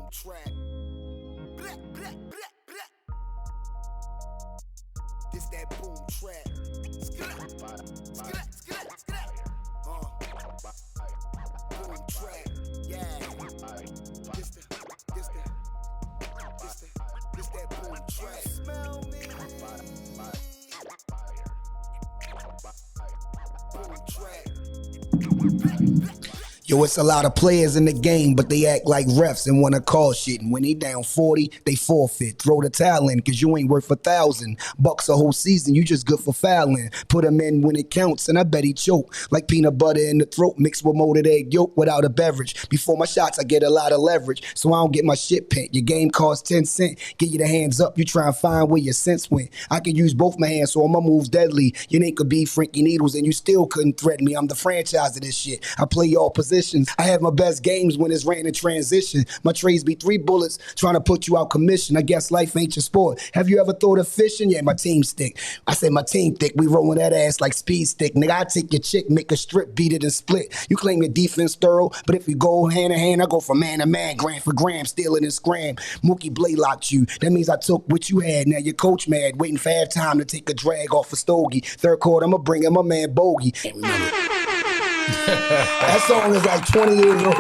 boom track. Blah, blah, blah, blah. This that boom track. Skillet, skillet, skillet, skillet. Boom track. Yeah. This that boom track. Smell me. Boom track. Yo, it's a lot of players in the game, but they act like refs and want to call shit. And when they down 40, they forfeit. Throw the towel in, because you ain't worth $1,000 a whole season. You just good for fouling. Put him in when it counts, and I bet he choke. Like peanut butter in the throat mixed with molded egg yolk without a beverage. Before my shots, I get a lot of leverage, so I don't get my shit pent. Your game costs 10 cents. Get you the hands up, you try and find where your sense went. I can use both my hands, so all my moves deadly. Your name could be Frankie Needles, and you still couldn't threaten me. I'm the franchise of this shit. I play all positions. I have my best games when it's ran in transition. My trades be 3 bullets trying to put you out commission. I guess life ain't your sport. Have you ever thought of fishing? Yeah, my team stick. I said my team thick. We rolling that ass like speed stick. Nigga, I take your chick, make a strip, beat it and split. You claim your defense thorough, but if we go hand in hand, I go from man to man, gram for gram, stealing and scram. Mookie Blaylocked you. That means I took what you had. Now your coach mad, waiting for halftime to take a drag off a stogie. Third quarter, I'ma bring him my man Bogey. That song is like 20 years old.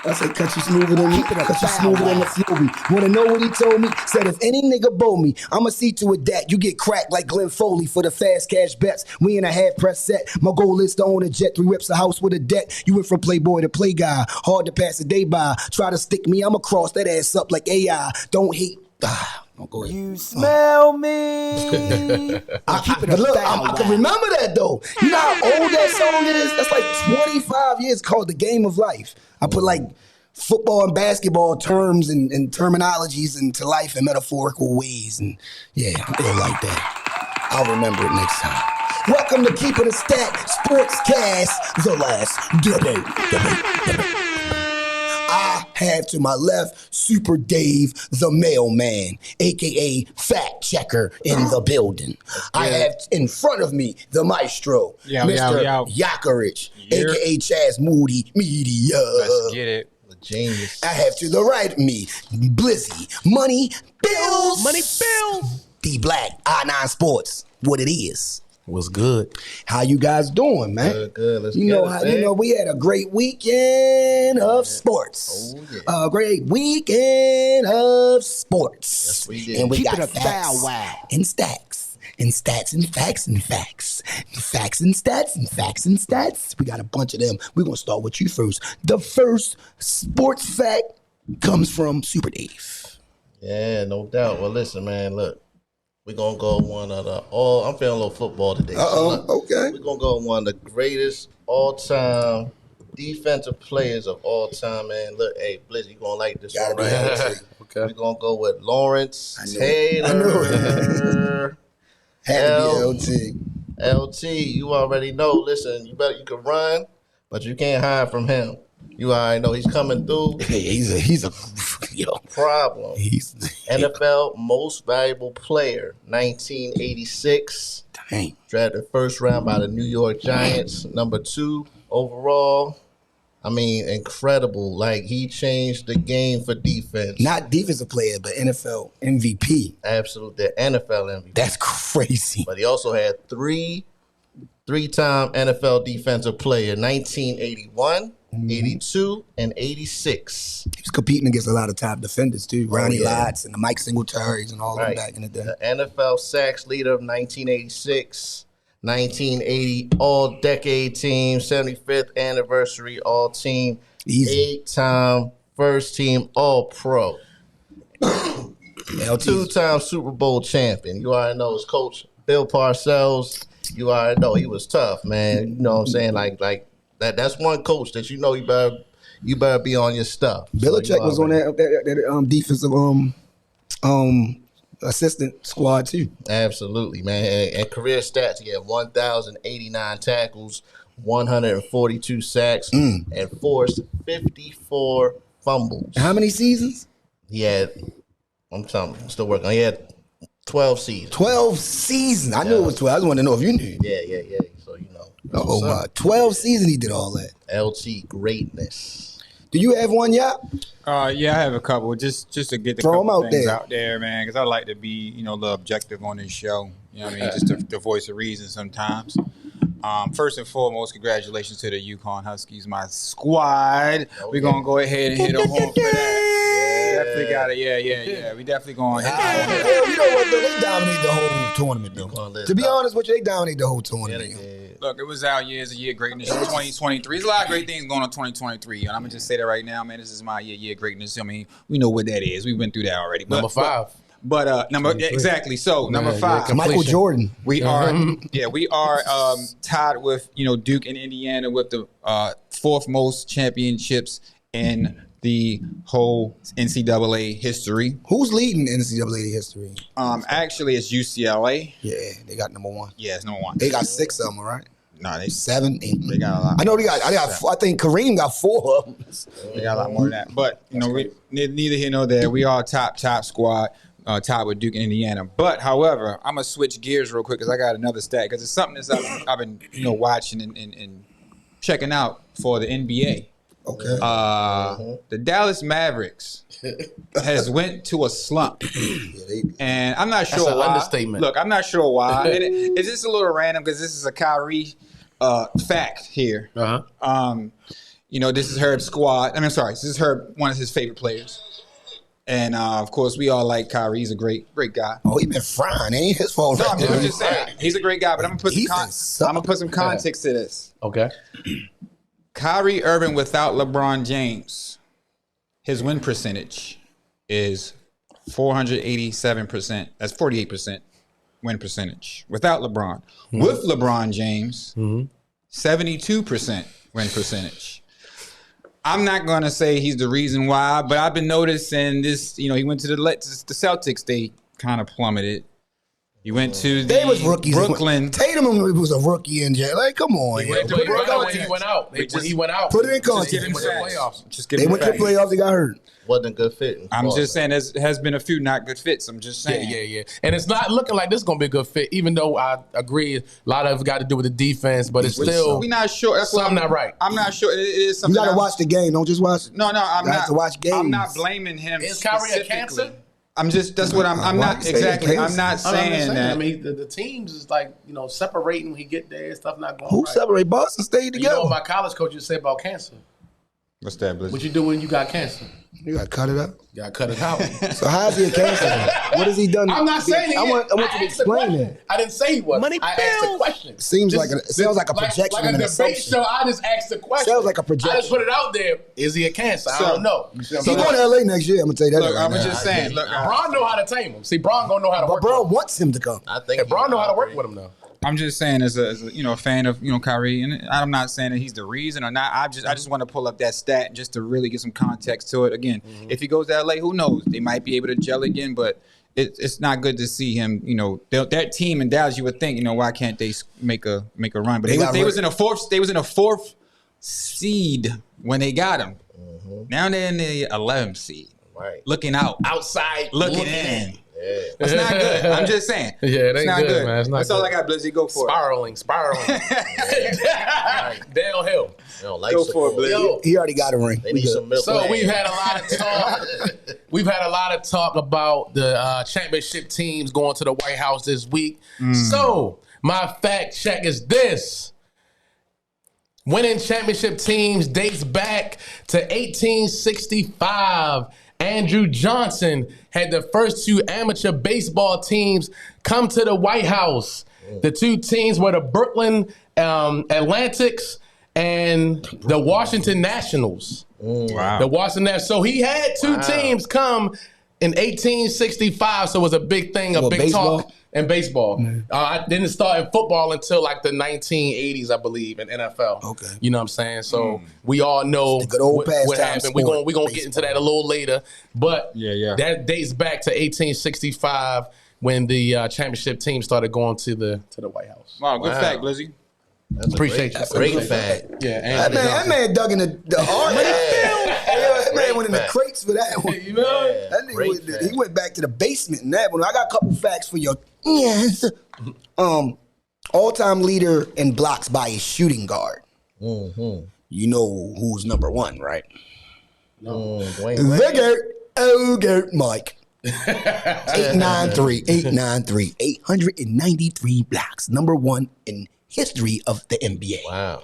I said, cut you smoother than me, cut you smoother than the Floby. Wanna know what he told me? Said, if any nigga bow me, I'ma see to it that you get cracked like Glenn Foley for the fast cash bets. We in a half press set. My goal is to own a jet, 3 whips, a house with a debt. You went from playboy to play guy. Hard to pass the day by. Try to stick me, I'ma cross that ass up like AI. Don't hate. Go ahead. You smell me. I can remember that though. You know how old that song is? That's like 25 years, called The Game of Life. I put like football and basketball terms and terminologies into life in metaphorical ways. And yeah, I feel like that. I'll remember it next time. Welcome to Keeping a Stat Sports Cast, the last debate. I have to my left Super Dave, the mailman, a.k.a. fact checker in the building. I have in front of me the maestro, Mr. Yakarich, a.k.a. Chaz Moody Media. Let's get it. The genius. I have to the right of me, Blizzy, Money Bills. D-Black, I9 Sports, what it is. What's good? How you guys doing, man? Good. Let's you know, we had a great weekend of sports. Oh, yeah. A great weekend of sports. Yes, we did. And we Keep got it a facts wow. and stacks. And stats and facts and facts. Facts and stats and facts and stats. We got a bunch of them. We're going to start with you first. The first sports fact comes from Super Dave. Yeah, no doubt. Well, listen, man, look. We're going to go one of the I'm feeling a little football today. Okay. We're going to go one of the greatest all-time defensive players of all time, man. Look, hey, Blizz, you going to like this one right here. Okay. We're going to go with Lawrence Taylor. I knew it. Had to be LT, you already know. Listen, you can run, but you can't hide from him. You already know he's coming through. Hey, he's a problem. He's NFL Most Valuable Player, 1986. Dang. Drafted first round by the New York Giants, number 2 overall. I mean, incredible. Like, he changed the game for defense. Not defensive player, but NFL MVP. Absolutely, the NFL MVP. That's crazy. But he also had three-time NFL defensive player, 1981, 82, and 86. He was competing against a lot of top defenders, too. Ronnie Lotz and the Mike Singletaries and all of them back in the day. The NFL sacks leader of 1986, 1980 All-Decade Team, 75th Anniversary All-Team, 8-time First-Team All-Pro, 2-time Super Bowl champion. You already know his coach, Bill Parcells. You already know he was tough, man. You know what I'm saying? Like that's one coach that you know you better be on your stuff. Belichick was on that defensive assistant squad too. Absolutely, man. And career stats, he had 1,089 tackles, 142 sacks, and forced 54 fumbles. How many seasons? He had, I'm still working on. He had 12 seasons. 12 seasons. I knew it was 12. I just wanted to know if you knew. Yeah. So, you know. Oh, my. 12 seasons he did all that. LT greatness. Do you have one, yeah? Yeah, I have a couple. Just to get the Throw 'em couple out things there. out there, man. Because I like to be, a little objective on this show. You know what I mean? Just the voice of reason sometimes. First and foremost, congratulations to the UConn Huskies, my squad. We're gonna go ahead and hit a home for that. Definitely got it. Yeah. We definitely gonna hit the home. You know what, though? They dominate the whole tournament, though. To be honest with you, they dominate the whole tournament. Look, it was our year. It's a year of greatness. 2023. There's a lot of great things going on 2023. And I'm going to just say that right now, man. This is my year of greatness. I mean, we know what that is. We've been through that already. Number 5. But exactly. So number 5, Michael Jordan. we are tied with Duke and Indiana with the 4th most championships in the whole NCAA history. Who's leading NCAA history? Actually, it's UCLA. Yeah, they got number 1. Yeah, it's number 1. They got 6 of them, right? No, they 7, 8. They got a lot. I know they got. I think Kareem got 4 of them. They got a lot more than that. But we neither here nor there. We are top squad, tied with Duke and Indiana. But however, I'm gonna switch gears real quick because I got another stat because it's something that I've been watching and checking out for the NBA. Okay. The Dallas Mavericks has went to a slump, and I'm not sure an why. understatement. Look, I'm not sure why. And it's just a little random because this is a Kyrie fact here. This is Herb's squad. This is Herb, one of his favorite players. And of course, we all like Kyrie. He's a great guy. Oh, he been frying. Ain't his fault. No, I'm just saying he's a great guy. But I'm gonna put some context to this. Okay. Kyrie Irving without LeBron James, his win percentage is 487%. That's 48% win percentage without LeBron. With LeBron James, 72% win percentage. I'm not going to say he's the reason why, but I've been noticing this. He went to the Celtics. They kind of plummeted. He went to They was rookies. Brooklyn. Tatum was a rookie in jail. Like, come on. He went out. When he went out. Put it in context. Just give him playoffs. They went to the playoffs. They got hurt. Wasn't a good fit. I'm just saying there has been a few not good fits. I'm just saying. Yeah. And it's not looking like this is going to be a good fit, even though I agree a lot of it got to do with the defense, but it's still We're not sure. That's something not right. I'm not sure. It is You something. got to watch the game. Don't just watch it. No, I'm You not. have to watch games. I'm not blaming him. Is Kyrie a cancer? That's what I'm not exactly. I'm not saying that. I mean, the teams is like, separating when he get there, stuff not going Who right. separate Boston stayed You together? know what my college coach used to say about cancer? What's that, Blizzard? What you do when you got cancer? You got to cut it up. You got to cut it out. So how's he a cancer? What has he done? I'm not saying I want you to explain that. I didn't say he was. I asked the question. Sounds like a projection Like and a an debate assumption. show, I just asked the question. Sounds like a projection. I just put it out there. Is he a cancer? I don't know. He going to LA next year. I'm gonna tell you that. Look, right I was now. just saying. Look, Bron know how to tame him. See, Bron gonna know how to But work. bro wants him to come. I think Bron know how to work with him though. I'm just saying, as a fan of Kyrie, and I'm not saying that he's the reason or not. I just want to pull up that stat just to really get some context to it. Again, if he goes to LA, who knows? They might be able to gel again, but it's not good to see him. That team in Dallas, you would think, why can't they make a run? But they was in a fourth. They was in a 4th seed when they got him. Now they're in the 11th seed. Right. Looking Outside, looking in. Yeah. That's not good. I'm just saying. Yeah, it ain't it's not good, man. It's not That's all good. I got, Blizzy. Go for Spiraling. Downhill. They don't like Go for it, support. Blizzy. Yo, He already got a ring. They need some milk. so we've had a lot of talk. We've had a lot of talk about the championship teams going to the White House this week. So my fact check is this. Winning championship teams dates back to 1865. Andrew Johnson had the first 2 amateur baseball teams come to the White House. The 2 teams were the Brooklyn Atlantics and the Washington Nationals. Wow. The Washington Nationals. So he had 2 teams come in 1865, so it was a big thing, a Well, big baseball? talk in baseball. I didn't start in football until like the 1980s, I believe, in NFL. Okay. You know what I'm saying? So we all know The good old what pastime happened. We're sport, gonna get into that a little later. But Yeah. that dates back to 1865 when the championship team started going to the White House. Wow, good fact, Blizzy. That's a Appreciate you. Great fact. Yeah, That man dug in the art. That man went in the crates for that one. You know? That nigga Great went, fact. he went back to the basement in that one. I got a couple facts for you. Yes. All-time leader in blocks by his shooting guard. You know who's number 1, right? Dwayne The Wade. Gert Mike. 893, 893 blocks. Number one in history of the NBA. Wow.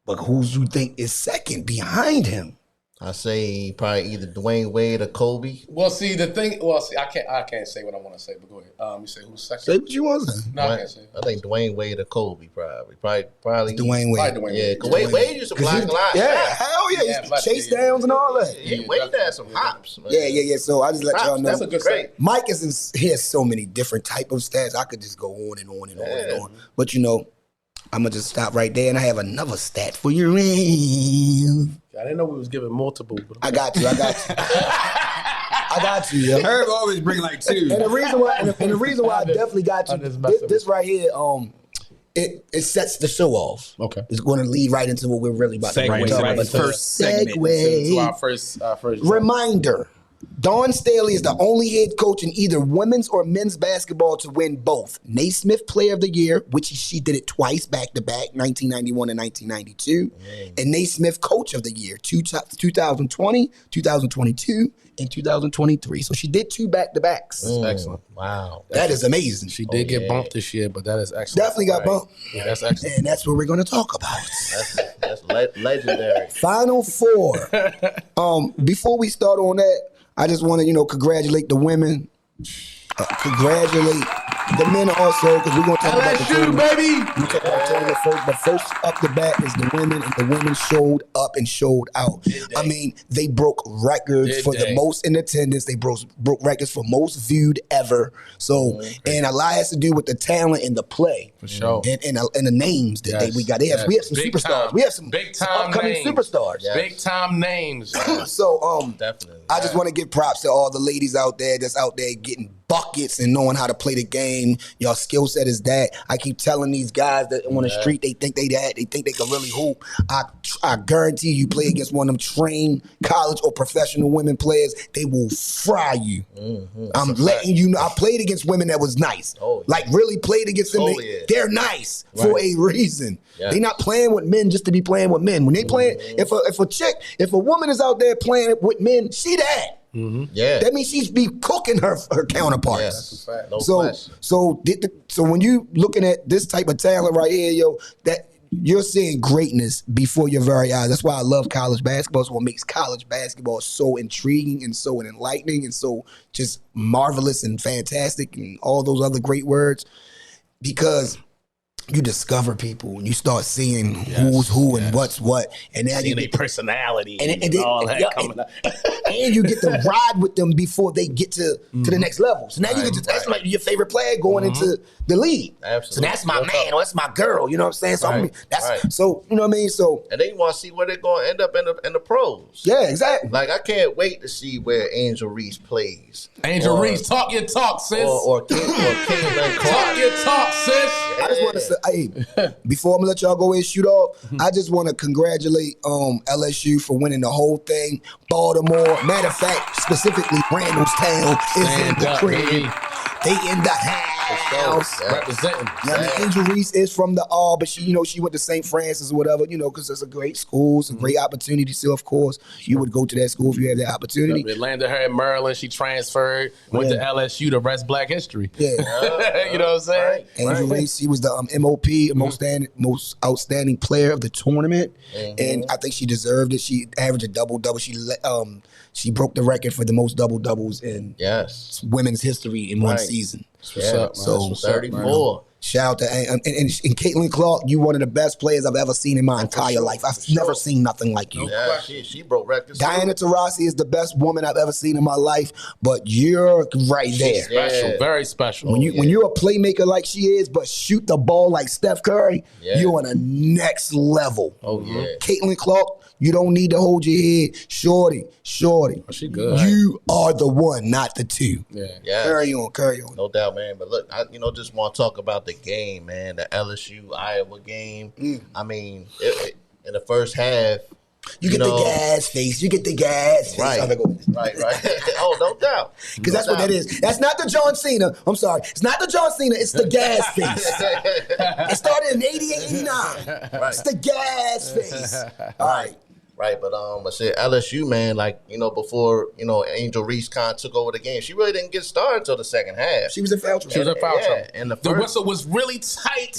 But who you think is second behind him? I say probably either Dwayne Wade or Kobe. Well, see, I can't say what I want to say, but go ahead. You say who's second? Say what you want to say. No, I can't say. I think Dwayne Wade or Kobe probably. Dwayne Wade. Probably Dwayne Yeah, Wade. because Wade used to block a lot. Yeah, hell yeah. Yeah, Chase downs and all that. Yeah, Wade had some hops, man. Yeah. So I just let y'all know. That's a good Great. Mike he has so many different type of stats. I could just go on and on and on and on. But I'm gonna just stop right there, and I have another stat for you. I didn't know we was giving multiple. But I got you. I got you. Yo. Herb always bring like two. And the reason why, I definitely got you. I'm just messing This right here, it sets the show off. Okay. It's going to lead right into what we're really about to talk about. Right. First segment. to our first Reminder. Dawn Staley is the only head coach in either women's or men's basketball to win both Naismith Player of the Year, which she did it twice back-to-back, 1991 and 1992, and Naismith Coach of the Year, 2020, 2022, and 2023. So she did two back-to-backs. Excellent. Wow. That is amazing. She did get bumped this year, but that is excellent. Definitely got bumped. Yeah, that's excellent. And that's what we're going to talk about. That's legendary. Final four. Before we start on that, I just want to, congratulate the women. Congratulate the men also, because we're going to talk about the tournament. baby. We talk about tournament first, but first up the bat is the women, and the women showed up and showed out. I mean, they broke records for the most in attendance. They broke records for most viewed ever. So, and a lot has to do with the talent and the play. For sure. And the names that we got. We have some Big superstars. time. We have some Big time upcoming names. superstars. Yeah. Big time names. So, Definitely. I just want to give props to all the ladies out there that's out there getting buckets and knowing how to play the game. Your skill set is that. I keep telling these guys that on the street they think they that. They think they can really hoop. I guarantee you play against one of them trained college or professional women players, they will fry you. I'm letting you know. I played against women that was nice. Like really played against them. They're nice for a reason. They're not playing with men just to be playing with men. When they playing, if a woman is out there playing with men, she that. Yeah. That means she's be cooking her counterparts. Yes. No So question. so when you looking at this type of talent right here, yo, that you're seeing greatness before your very eyes. That's why I love college basketball. It's what makes college basketball so intriguing and so enlightening and so just marvelous and fantastic and all those other great words, because you discover people and you start seeing who's who and what's what, and now you get personality and all that coming up. And you get to ride with them before they get to the next level. So now you get to that's like your favorite player going into the league. Absolutely. So that's my man or that's my girl. You know what I'm saying? So I mean, Right. so you know what I mean. So And then you want to see where they're going to end up in the pros. yeah, exactly. Like, I can't wait to see where Angel Reese plays. Angel Reese, talk your talk, sis. Or Caitlin Clark. Talk your talk, sis. I just want to say, hey, before I'm gonna let y'all go and shoot off, I just want to congratulate LSU for winning the whole thing. Baltimore, matter of fact, specifically Randallstown is in the crib. They in the house. Representing. Yeah, I mean, Angel Reese is from the but she went to St. Francis or whatever, because it's a great school, it's a great opportunity. So, of course, you would go to that school if you had that opportunity. They landed her in Maryland. She transferred, went to LSU. The rest Black history. Yeah. You know what I'm saying? Angel Reese, she was the MOP, most outstanding player of the tournament, and I think she deserved it. She averaged a double-double. She broke the record for the most double-doubles in women's history in one season. So 34. Shout out to and Caitlin Clark, you one of the best players I've ever seen in my entire life. I've never seen nothing like you. Yeah, she broke records. Diana Taurasi is the best woman I've ever seen in my life, but you're right there. Special, very special. When you're a playmaker like she is, but shoot the ball like Steph Curry, you're on a next level. Oh yeah. Caitlin Clark, you don't need to hold your head. Shorty. She good. You are the one, not the two. Yeah. Carry on. No doubt, man. But look, I just want to talk about the game, man. The LSU Iowa game. I mean, in the first half, you get the gas face. You get the gas face. Right. Oh, no doubt. Because that's what that is. That's not the John Cena. I'm sorry. It's not the John Cena. It's the gas face. It started in 88, 89. It's the gas face. All right. Right, but I said LSU, man, like, before, Angel Reese kind of took over the game, she really didn't get started until the second half. She was in foul trouble. And the whistle was really tight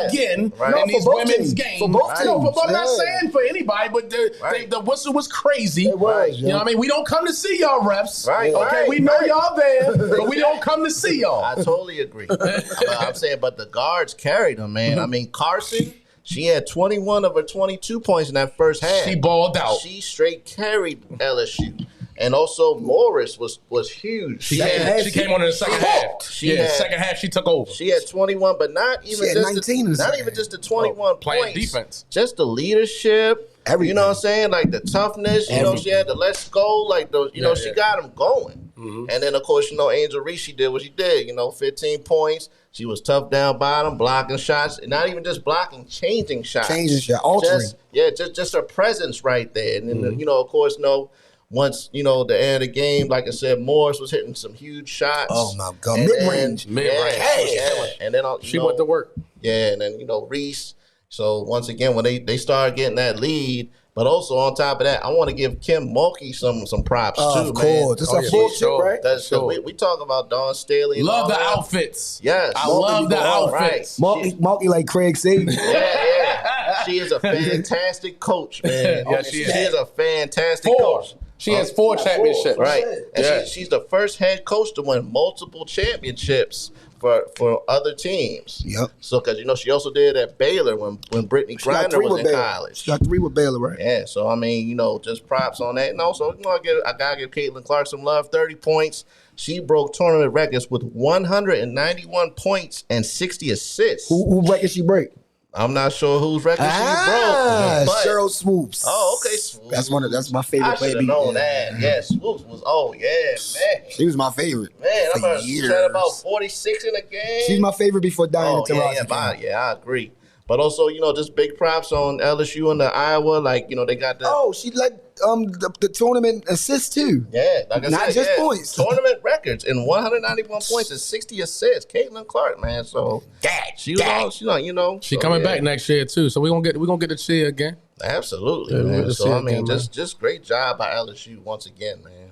again right. in these women's teams. games. For both teams. I'm not saying for anybody, but the whistle was crazy. It was, You know what I mean? We don't come to see y'all, refs. Right, okay, right, we know right. y'all there, but we don't come to see y'all. I totally agree. I'm saying, but the guards carried them, man. I mean, Carson, she had 21 of her 22 points in that first half. She balled out. She straight carried LSU. And also Morris was huge. She came on in the second half. Second half she took over. She had 21, but not even had 19 just the 21 playing points. Defense. Just the leadership. Everything. You know what I'm saying? Like the toughness. She had the let's go. Like she got them going. Mm-hmm. And then of course, Angel Reese, she did what she did. 15 points. She was tough down bottom, blocking shots, and not even just blocking, changing shots. Altering. Just her presence right there. And then of course, once, the end of the game, like I said, Morris was hitting some huge shots. Oh, my God. Mid-range. And then she went to work. Yeah, and then, Reese. So, once again, when they started getting that lead, but also on top of that, I want to give Kim Mulkey some props, too, Of course. That's a bullshit, right? That's we talk about Dawn Staley. Love the outfits. Yes. I love the outfits. Mulkey like Craig Saban. Yeah. She is a fantastic coach, man. She is a fantastic coach. She has 4 championships. Right. And she's the first head coach to win multiple championships for other teams. Yep. So, because, she also did at Baylor when Brittany Griner was in college. She got 3 with Baylor, right? Yeah. So, I mean, just props on that. And also, I got to give Caitlin Clark some love. 30 points. She broke tournament records with 191 points and 60 assists. Who record she break? I'm not sure whose record she broke. But Cheryl Swoops. Oh, okay. Swoops. That's my favorite player. I should have known that. Yeah, Swoops was. Oh yeah, man. She was my favorite. Man, I'm for years. at about 46 in a game. She's my favorite before Diana Taurasi. I agree. But also, just big props on LSU and the Iowa. Like, they got the. Oh, she led the tournament assists too. Yeah, like I said, not just points. Tournament records and 191 points and 60 assists. Caitlin Clark, man. So she coming back next year too. So we gonna get to see her again. Absolutely, man. So I mean, just great job by LSU once again, man.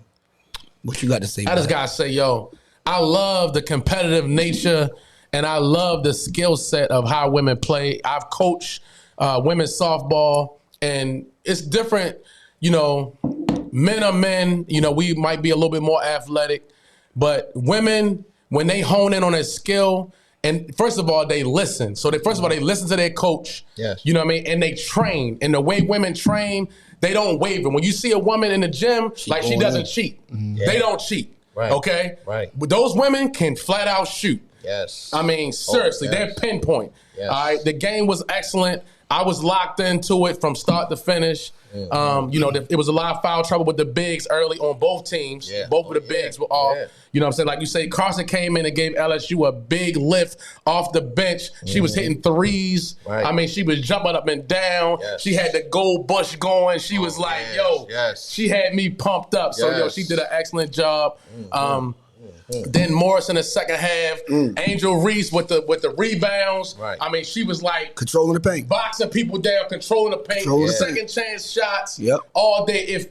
What you got to say? I just gotta say, I love the competitive nature. And I love the skill set of how women play. I've coached women's softball, and it's different. Men are men. We might be a little bit more athletic, but women, when they hone in on a skill, and first of all, they listen. So they listen to their coach. Yes. You know what I mean? And they train. And the way women train, they don't waver. When you see a woman in the gym, she doesn't cheat. Mm-hmm. They don't cheat. Right. Okay? Right. But those women can flat out shoot. Yes. I mean, seriously, they're pinpoint. Yes. All right. The game was excellent. I was locked into it from start to finish. Mm-hmm. It was a lot of foul trouble with the bigs early on both teams. Yeah. Both of the bigs were off. Yeah. You know what I'm saying? Like you say, Carson came in and gave LSU a big lift off the bench. She was hitting threes. Right. I mean, she was jumping up and down. Yes. She had the gold bush going. She was like, she had me pumped up. So, she did an excellent job. Mm-hmm. Then Morris in the second half, Angel Reese with the rebounds. Right. I mean, she was like controlling the paint, boxing people down, controlling the paint, second chance shots all day.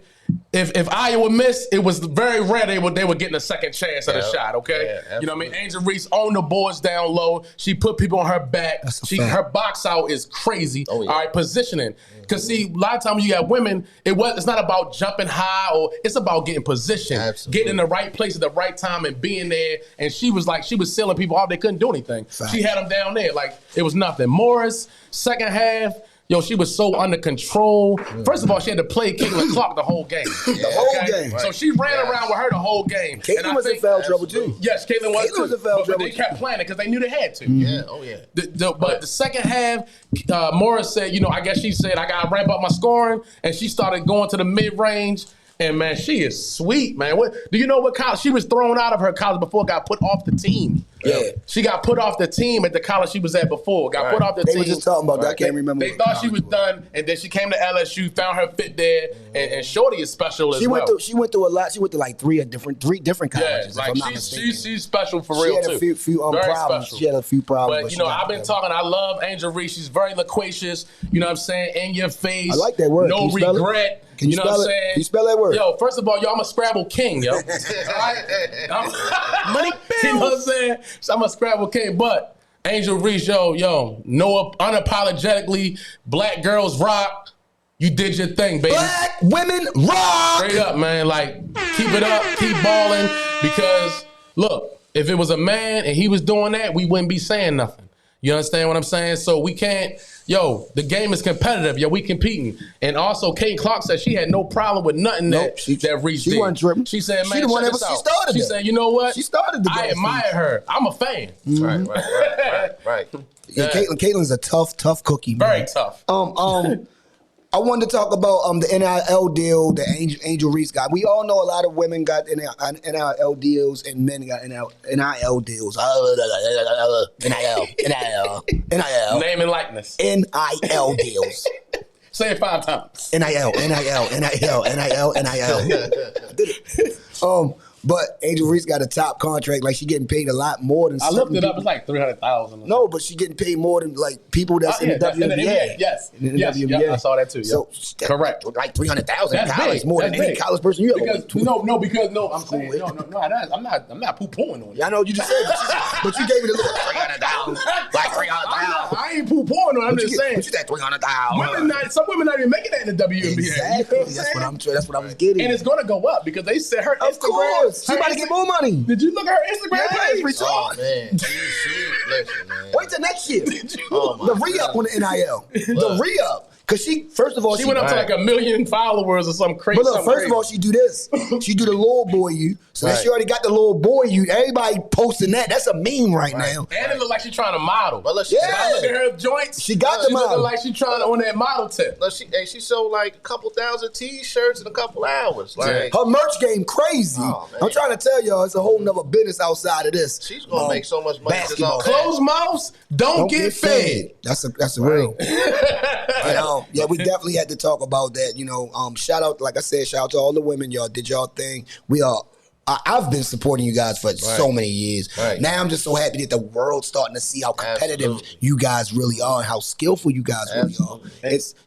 If Iowa missed, it was very rare they were getting a second chance at a shot. Okay, you know what I mean. Angel Reese owned the boards down low. She put people on her back. Her box out is crazy. Oh, yeah. All right, positioning. Because see, a lot of times you got women, it's not about jumping high or it's about getting position, getting in the right place at the right time and being there. And she was sealing people off. They couldn't do anything. Fact. She had them down there like it was nothing. Morris, second half. She was so under control. First of all, she had to play Caitlin Clark the whole game. The whole game. Right. So she ran around with her the whole game. Caitlin was in foul trouble too. Yes, Caitlin was in foul trouble. But they kept playing it because they knew they had to. Mm-hmm. Yeah, oh yeah. But the second half, Morris said, I guess she said, I got to ramp up my scoring. And she started going to the mid-range. And, man, she is sweet, man. Do you know what college? She was thrown out of her college before it got put off the team. Yeah. She got put off the team at the college she was at before. Got put off the team. They were just talking about that. I can't remember. They thought she was done, and then she came to LSU, found her fit there, and Shorty is special as well. She went through a lot. She went to like three different colleges. Yeah, like she's special for real too. She had a few problems. Special. She had a few problems. But you know, I've been talking. I love Angel Reese. She's very loquacious. You know what I'm saying? In your face. I like that word. No regret. Can you know spell what I'm it? saying? Can you spell that word? Yo, first of all, I'm a Scrabble king, yo. All right? Money bills. You know what I'm saying? So I'm a Scrabble king. But Angel Reese, no unapologetically, black girls rock. You did your thing, baby. Black women rock. Straight up, man. Like, keep it up, keep balling. Because look, if it was a man and he was doing that, we wouldn't be saying nothing. You understand what I'm saying? So we can't, the game is competitive. We competing. And also, Kate Clark said she had no problem with nothing that Reese did. She wasn't tripping. She said, man, she the one check that this out. she started She that. said, you know what? She started the I admire her. I'm a fan. Right. Yeah, Caitlin's a tough cookie, man. Very tough. I wanted to talk about the NIL deal, the Angel Reese got. We all know a lot of women got NIL deals and men got NIL deals. NIL. Name and likeness. NIL deals. Say it 5 times. NIL. But Angel Reese got a top contract. Like, she getting paid a lot more than. I looked it up. It's like $300,000. No, but she getting paid more than like people that's in the WNBA. Yes, in the WNBA. Yep, I saw that too. Yep. So correct. Like $300,000 more That's than any big. college person you ever went to. No. I'm saying I'm not poo-pooing on you. Yeah, I know what you just said, but you gave it a little $300,000. Like $300,000. I ain't poo-pooing on. I'm just saying. But you said $300,000. Some women not even making that in the WNBA. Exactly. You know That's what I was getting. And it's gonna go up because they said her Of Instagram. course, she about to get more money. Did you look at her Instagram page? Oh man, listen, man. Wait till next year. Oh, my The re-up on the NIL. The re-up. Because she, first of all, She went up to like 1 million followers or some crazy. But look, first of all, she do this. She do the little boy you. So she already got the little boy you. Everybody posting that. That's a meme right now. And it look like she's trying to model. But look, If I look at her joints, She got the she looking model. like she's trying to on that model tip. look, she sold like a couple thousand T-shirts in a couple hours. Like, Her merch game crazy. Oh, man. I'm trying to tell y'all, it's a whole nother business outside of this. she's gonna make so much money. just basketball. off that. Closed mouths don't get fed. That's a real. Yeah, we definitely had to talk about that. Shout out, like I said, shout out to all the women. Y'all did y'all thing. I've been supporting you guys for so many years. Right. Now I'm just so happy that the world's starting to see how competitive Absolutely. you guys really are and how skillful you guys really are.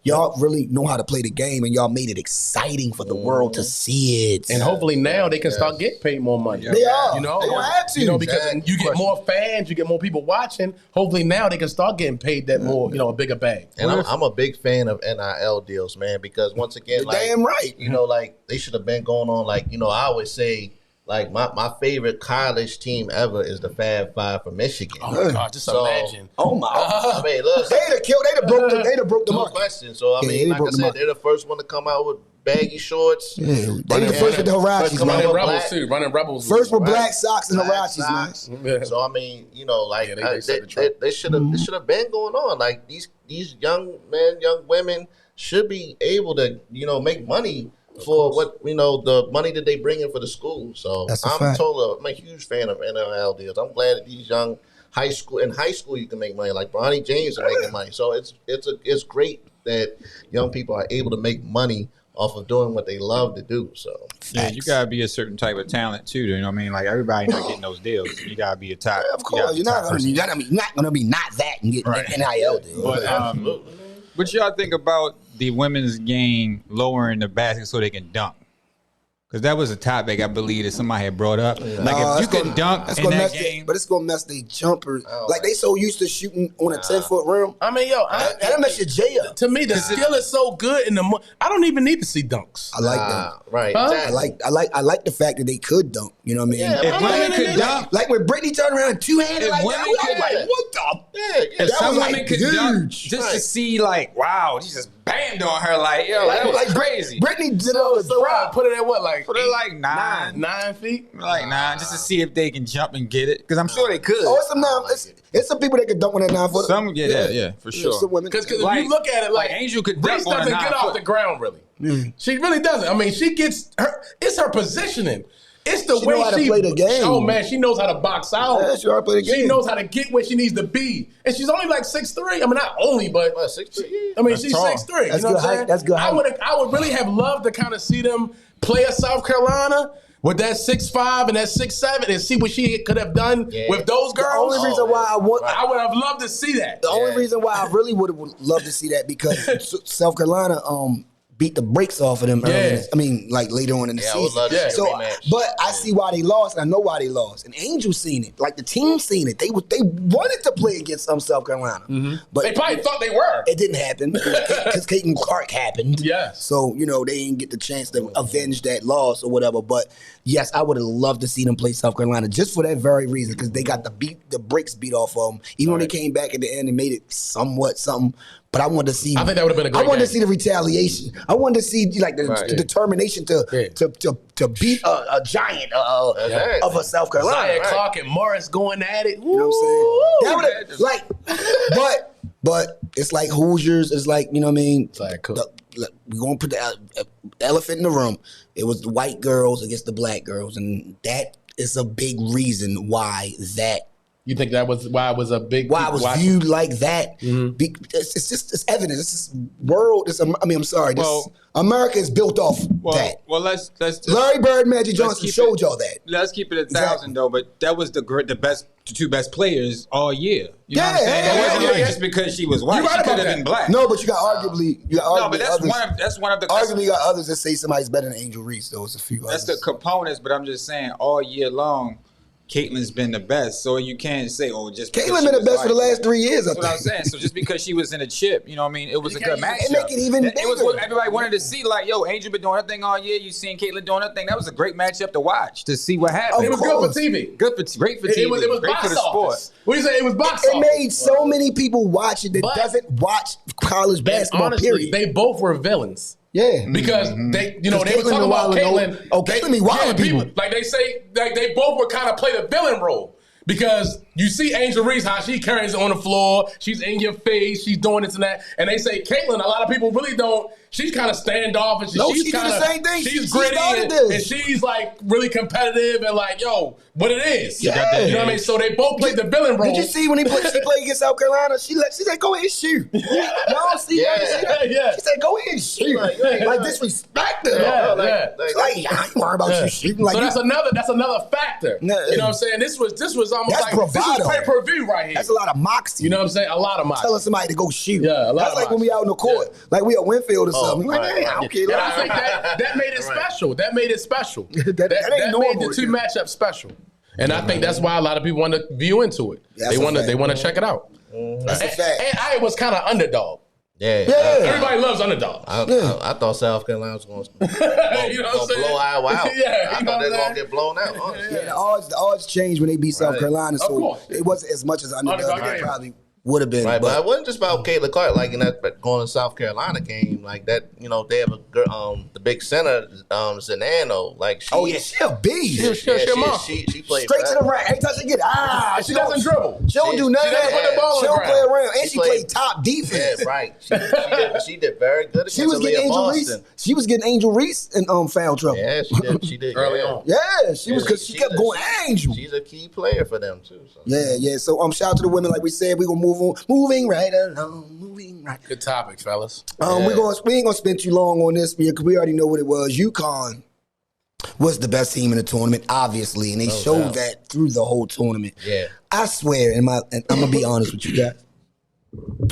Y'all really know how to play the game, and y'all made it exciting for the world to see it. And hopefully now they can start getting paid more money. They are. You know, They gonna have to. because Exactly. you get more fans, you get more people watching. Hopefully now they can start getting paid that more, a bigger bag. And I'm a big fan of NIL deals, man, because once again, You're damn right. like they should have been going on. Like, I always say, like my favorite college team ever is the Fab Five from Michigan. Oh my God, just imagine. Oh my! I mean, look, They done broke the no market. question. So I Yeah, mean, they like I broke the said, market. they're the first one to come out with baggy shorts. Yeah, they the first with the Hirachis, Come man. on, Running black- Rebels too. Running Rebels. First with Right. black socks and Black Hirachis, man. socks. Yeah. So I mean, like they set the trend. they should have been going on. Like these young men, young women should be able to make money for what the money that they bring in for the school. So That's a I'm fact. I'm a huge fan of NIL deals. I'm glad that these young high school you can make money. Like Bronny James is making money. So it's great that young people are able to make money off of doing what they love to do. So Yeah, you gotta be a certain type of talent too. You know what I mean? Like everybody not getting those deals. You gotta be a top. Of course, you're not gonna be not that and get NIL deal. But absolutely. what y'all think about the women's game lowering the basket so they can dunk? Because that was a topic I believe that somebody had brought up. Like if you can dunk that's in gonna that mess game, but it's gonna mess their jumpers. Like they so used to shooting on a 10-foot rim. I mean, That'll mess your J up. to me, the skill is so good in the. I don't even need to see dunks. I like that. right. Huh? Exactly. I like the fact that they could dunk. You know what I mean? Yeah, if women could dunk, Like when Brittany turned around two-handed If like women that, I was could- like, what the? Yeah, if That some was, women like, could dunk, huge. just to Right. see like, wow, he just banged on her like, yo, that was crazy. Brittany did all the drop. Put it at what, like Put her like 9 feet? like 9, just to see if they can jump and get it. Because I'm sure they could. Oh, it's some people that can dunk on that 9-foot. Some get that, yeah, for sure. Some women. Because if Like- you look at it, like Angel could Reese dunk on a doesn't get 9 off foot. the ground really. She really doesn't. I mean, she gets her. It's her positioning. It's the She way know how to she play the game. Oh man, she knows how to box out. Yeah, she know how to play the She game. knows how to get where she needs to be, and she's only like 6'3". I mean, not only, but 6'3"? I mean, That's she's tall. 6'3". That's You know good what I'm height. saying? That's good height. I would really have loved to kind of see them play at South Carolina with that 6'5" and that 6'7" and see what she could have done with those The girls. only reason why I want, I would have loved to see that. the only reason why I really would have loved to see that because South Carolina beat the brakes off of them. Yeah. I mean, like later on in the Yeah, I would season. love to see a So, rematch. but I see why they lost. And I know why they lost. And Angel seen it. Like the team seen it. They wanted to play against South Carolina, but They probably thought they were. it didn't happen because Caitlin Clark happened. Yes. So, they didn't get the chance to avenge that loss or whatever. But yes, I would have loved to see them play South Carolina just for that very reason because they got the brakes beat off of them. Even when they came back at the end and made it somewhat something. But I wanted to see. I think that would have been a great I wanted to game. see the retaliation. I wanted to see the determination to beat a giant of a South Carolina. Zaya Clark and Morris going at it. You know what I'm saying? That would but it's like Hoosiers. It's like, you know what I mean? We're going to put the elephant in the room. It was the white girls against the black girls. And that is a big reason why that. You think that was why it was a big... Why I was viewed like that. It's evidence. It's world. I'm sorry. America is built off that. Well, let's Larry Bird, Magic Johnson showed y'all that. Let's keep it 1,000 though. But that was the two best players all year. You know what I'm saying? It wasn't like just because she was white, You're right she about could have that. been black. No, but you got arguably No, but others. that's one of the Arguably, you got others that say somebody's better than Angel Reese. Those a few. That's others. the components. But I'm just saying, all year long, Caitlin's been the best. So you can't say, just because Caitlin she been the was best for the white. last 3 years. That's what I'm saying. So just because she was in a chip, you know what I mean? It was a good matchup. And make it even It was bigger. what everybody wanted to see. Like, Angel been doing her thing all year. You seen Caitlin doing her thing. That was a great matchup to watch, to see what happened. It was good for TV. Great for TV. It was great box for the office. sport. What do you say? It was box It office. made so many people watch it that But- doesn't watch college basketball. Honestly, Period. they both were villains. Yeah. Because they were Caitlin talking about been wilding Caitlin. over- Caitlin be wilding people. Like they say, like they both were kind of play the villain role. Because you see Angel Reese, how she carries it on the floor. She's in your face. She's doing this and that. And they say Caitlin, a lot of people really don't. She's kind of standoffish. No, she's she do the kinda, same thing. She's She gritty started and this. she's like really competitive and like, what it is. Yeah. You know what I mean? So they both played the villain role. Did you see when she played against South Carolina? She said, "Go ahead and shoot." Y'all see that? Yeah. She said, "Go ahead and shoot." Like disrespect her. Yeah, Like, I ain't worried about you shooting. Like, So that's another factor. No. You know what I'm saying? This was almost That's like bravado. this was pay-per-view right here. that's a lot of moxie. You know what I'm saying? A lot of mine. Telling somebody to go shoot. Yeah, a lot That's of like when we out in the court, like we at Winfield or something. Like, right, hey, right. I don't care. And I think that made it special. That made it special. That ain't made normal the two here. matchups special. And I think that's why a lot of people want to view into it. That's They a want to fact. they want to check it out. That's a fact. And I was kind of underdog. Yeah. Everybody loves underdogs. I thought South Carolina was going to You know what I'm saying? blow Iowa out. Yeah, I you know thought they what were I'm going to get blown out. Honestly. Yeah, the odds changed when they beat South Right. Carolina, Of so course. it wasn't as much as underdog Underdog it game. probably would have been. Right, but it But wasn't just about Caitlin Clark. Like in that going to South Carolina game, like that. They have a girl, the big center, Zanano. Like she, she a beast. she played Straight to the better. rack. Every time she get She doesn't dribble. She don't do none of doesn't that. put the ball on She the don't play ground. around, and She she played- played top defense. Yeah, right. She did very good against She was getting Aaliyah Angel Boston. Reese. She was getting Angel Reese in foul trouble. Yeah, she did Early yeah. on. Yeah, she was because she kept going Angel. She's a key player for them too. So. Yeah. So shout out to the women, like we said, we gonna move on, moving right along, moving right. Good topic, fellas. We ain't gonna spend too long on this because we already know what it was. UConn was the best team in the tournament, obviously, and they showed that through the whole tournament. Yeah. I swear, and I'm gonna be honest with you guys.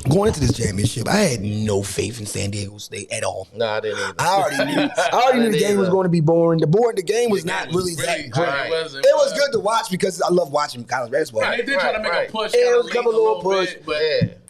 Going into this championship, I had no faith in San Diego State at all. No, I didn't either. I already knew the game was going to be boring. The game was not really that great. Right. It was good to watch because I love watching college basketball. And they did try to make a push. Yeah, it kinda was a couple late little push. bit, but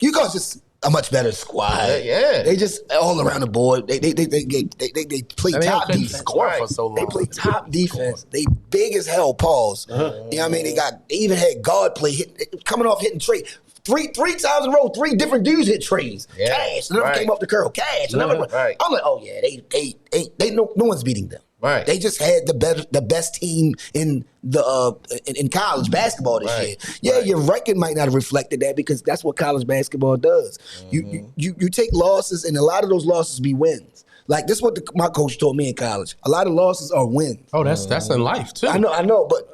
Yeah. UConn's just a much better squad. Yeah. They just all around the board. They play And they top couldn't defense. score for so long. They play top defense. They big as hell. Pause. You know what I mean? They even had guard play coming off hitting trade. Three times in a row, 3 different dudes hit trays. Yeah, Cash. Another right. came up the curl. Cash. Another one. Right. I'm like, oh yeah, they no one's beating them. Right. They just had the best team in the in college basketball this year. Yeah, your record might not have reflected that because that's what college basketball does. You take losses, and a lot of those losses be wins. Like this is what my coach told me in college. A lot of losses are wins. Oh, that's in life too. I know, but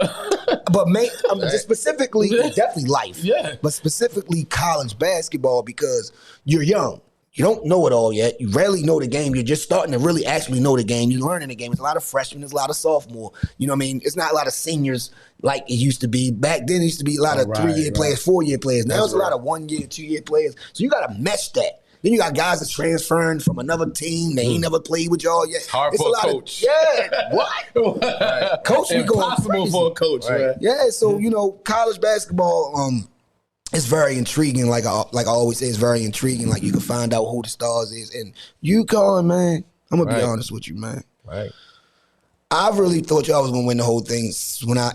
just specifically, definitely life. Yeah. But specifically college basketball because you're young. You don't know it all yet. You rarely know the game. You're just starting to really actually know the game. You're learning the game. There's a lot of freshmen. There's a lot of sophomore. You know what I mean? It's not a lot of seniors like it used to be. Back then, it used to be a lot of 3-year players, 4-year players. Now it's a lot of 1-year, 2-year players. So you got to mesh that. Then you got guys that's transferring from another team. They ain't never played with y'all yet. It's hard for a coach. What? Coach be going Impossible crazy. for a coach, right? Yeah, so, college basketball, it's very intriguing. Like I always say, it's very intriguing. Like you can find out who the stars is. And UConn, man, I'm gonna be honest with you, man. Right. I really thought y'all was gonna win the whole thing. When by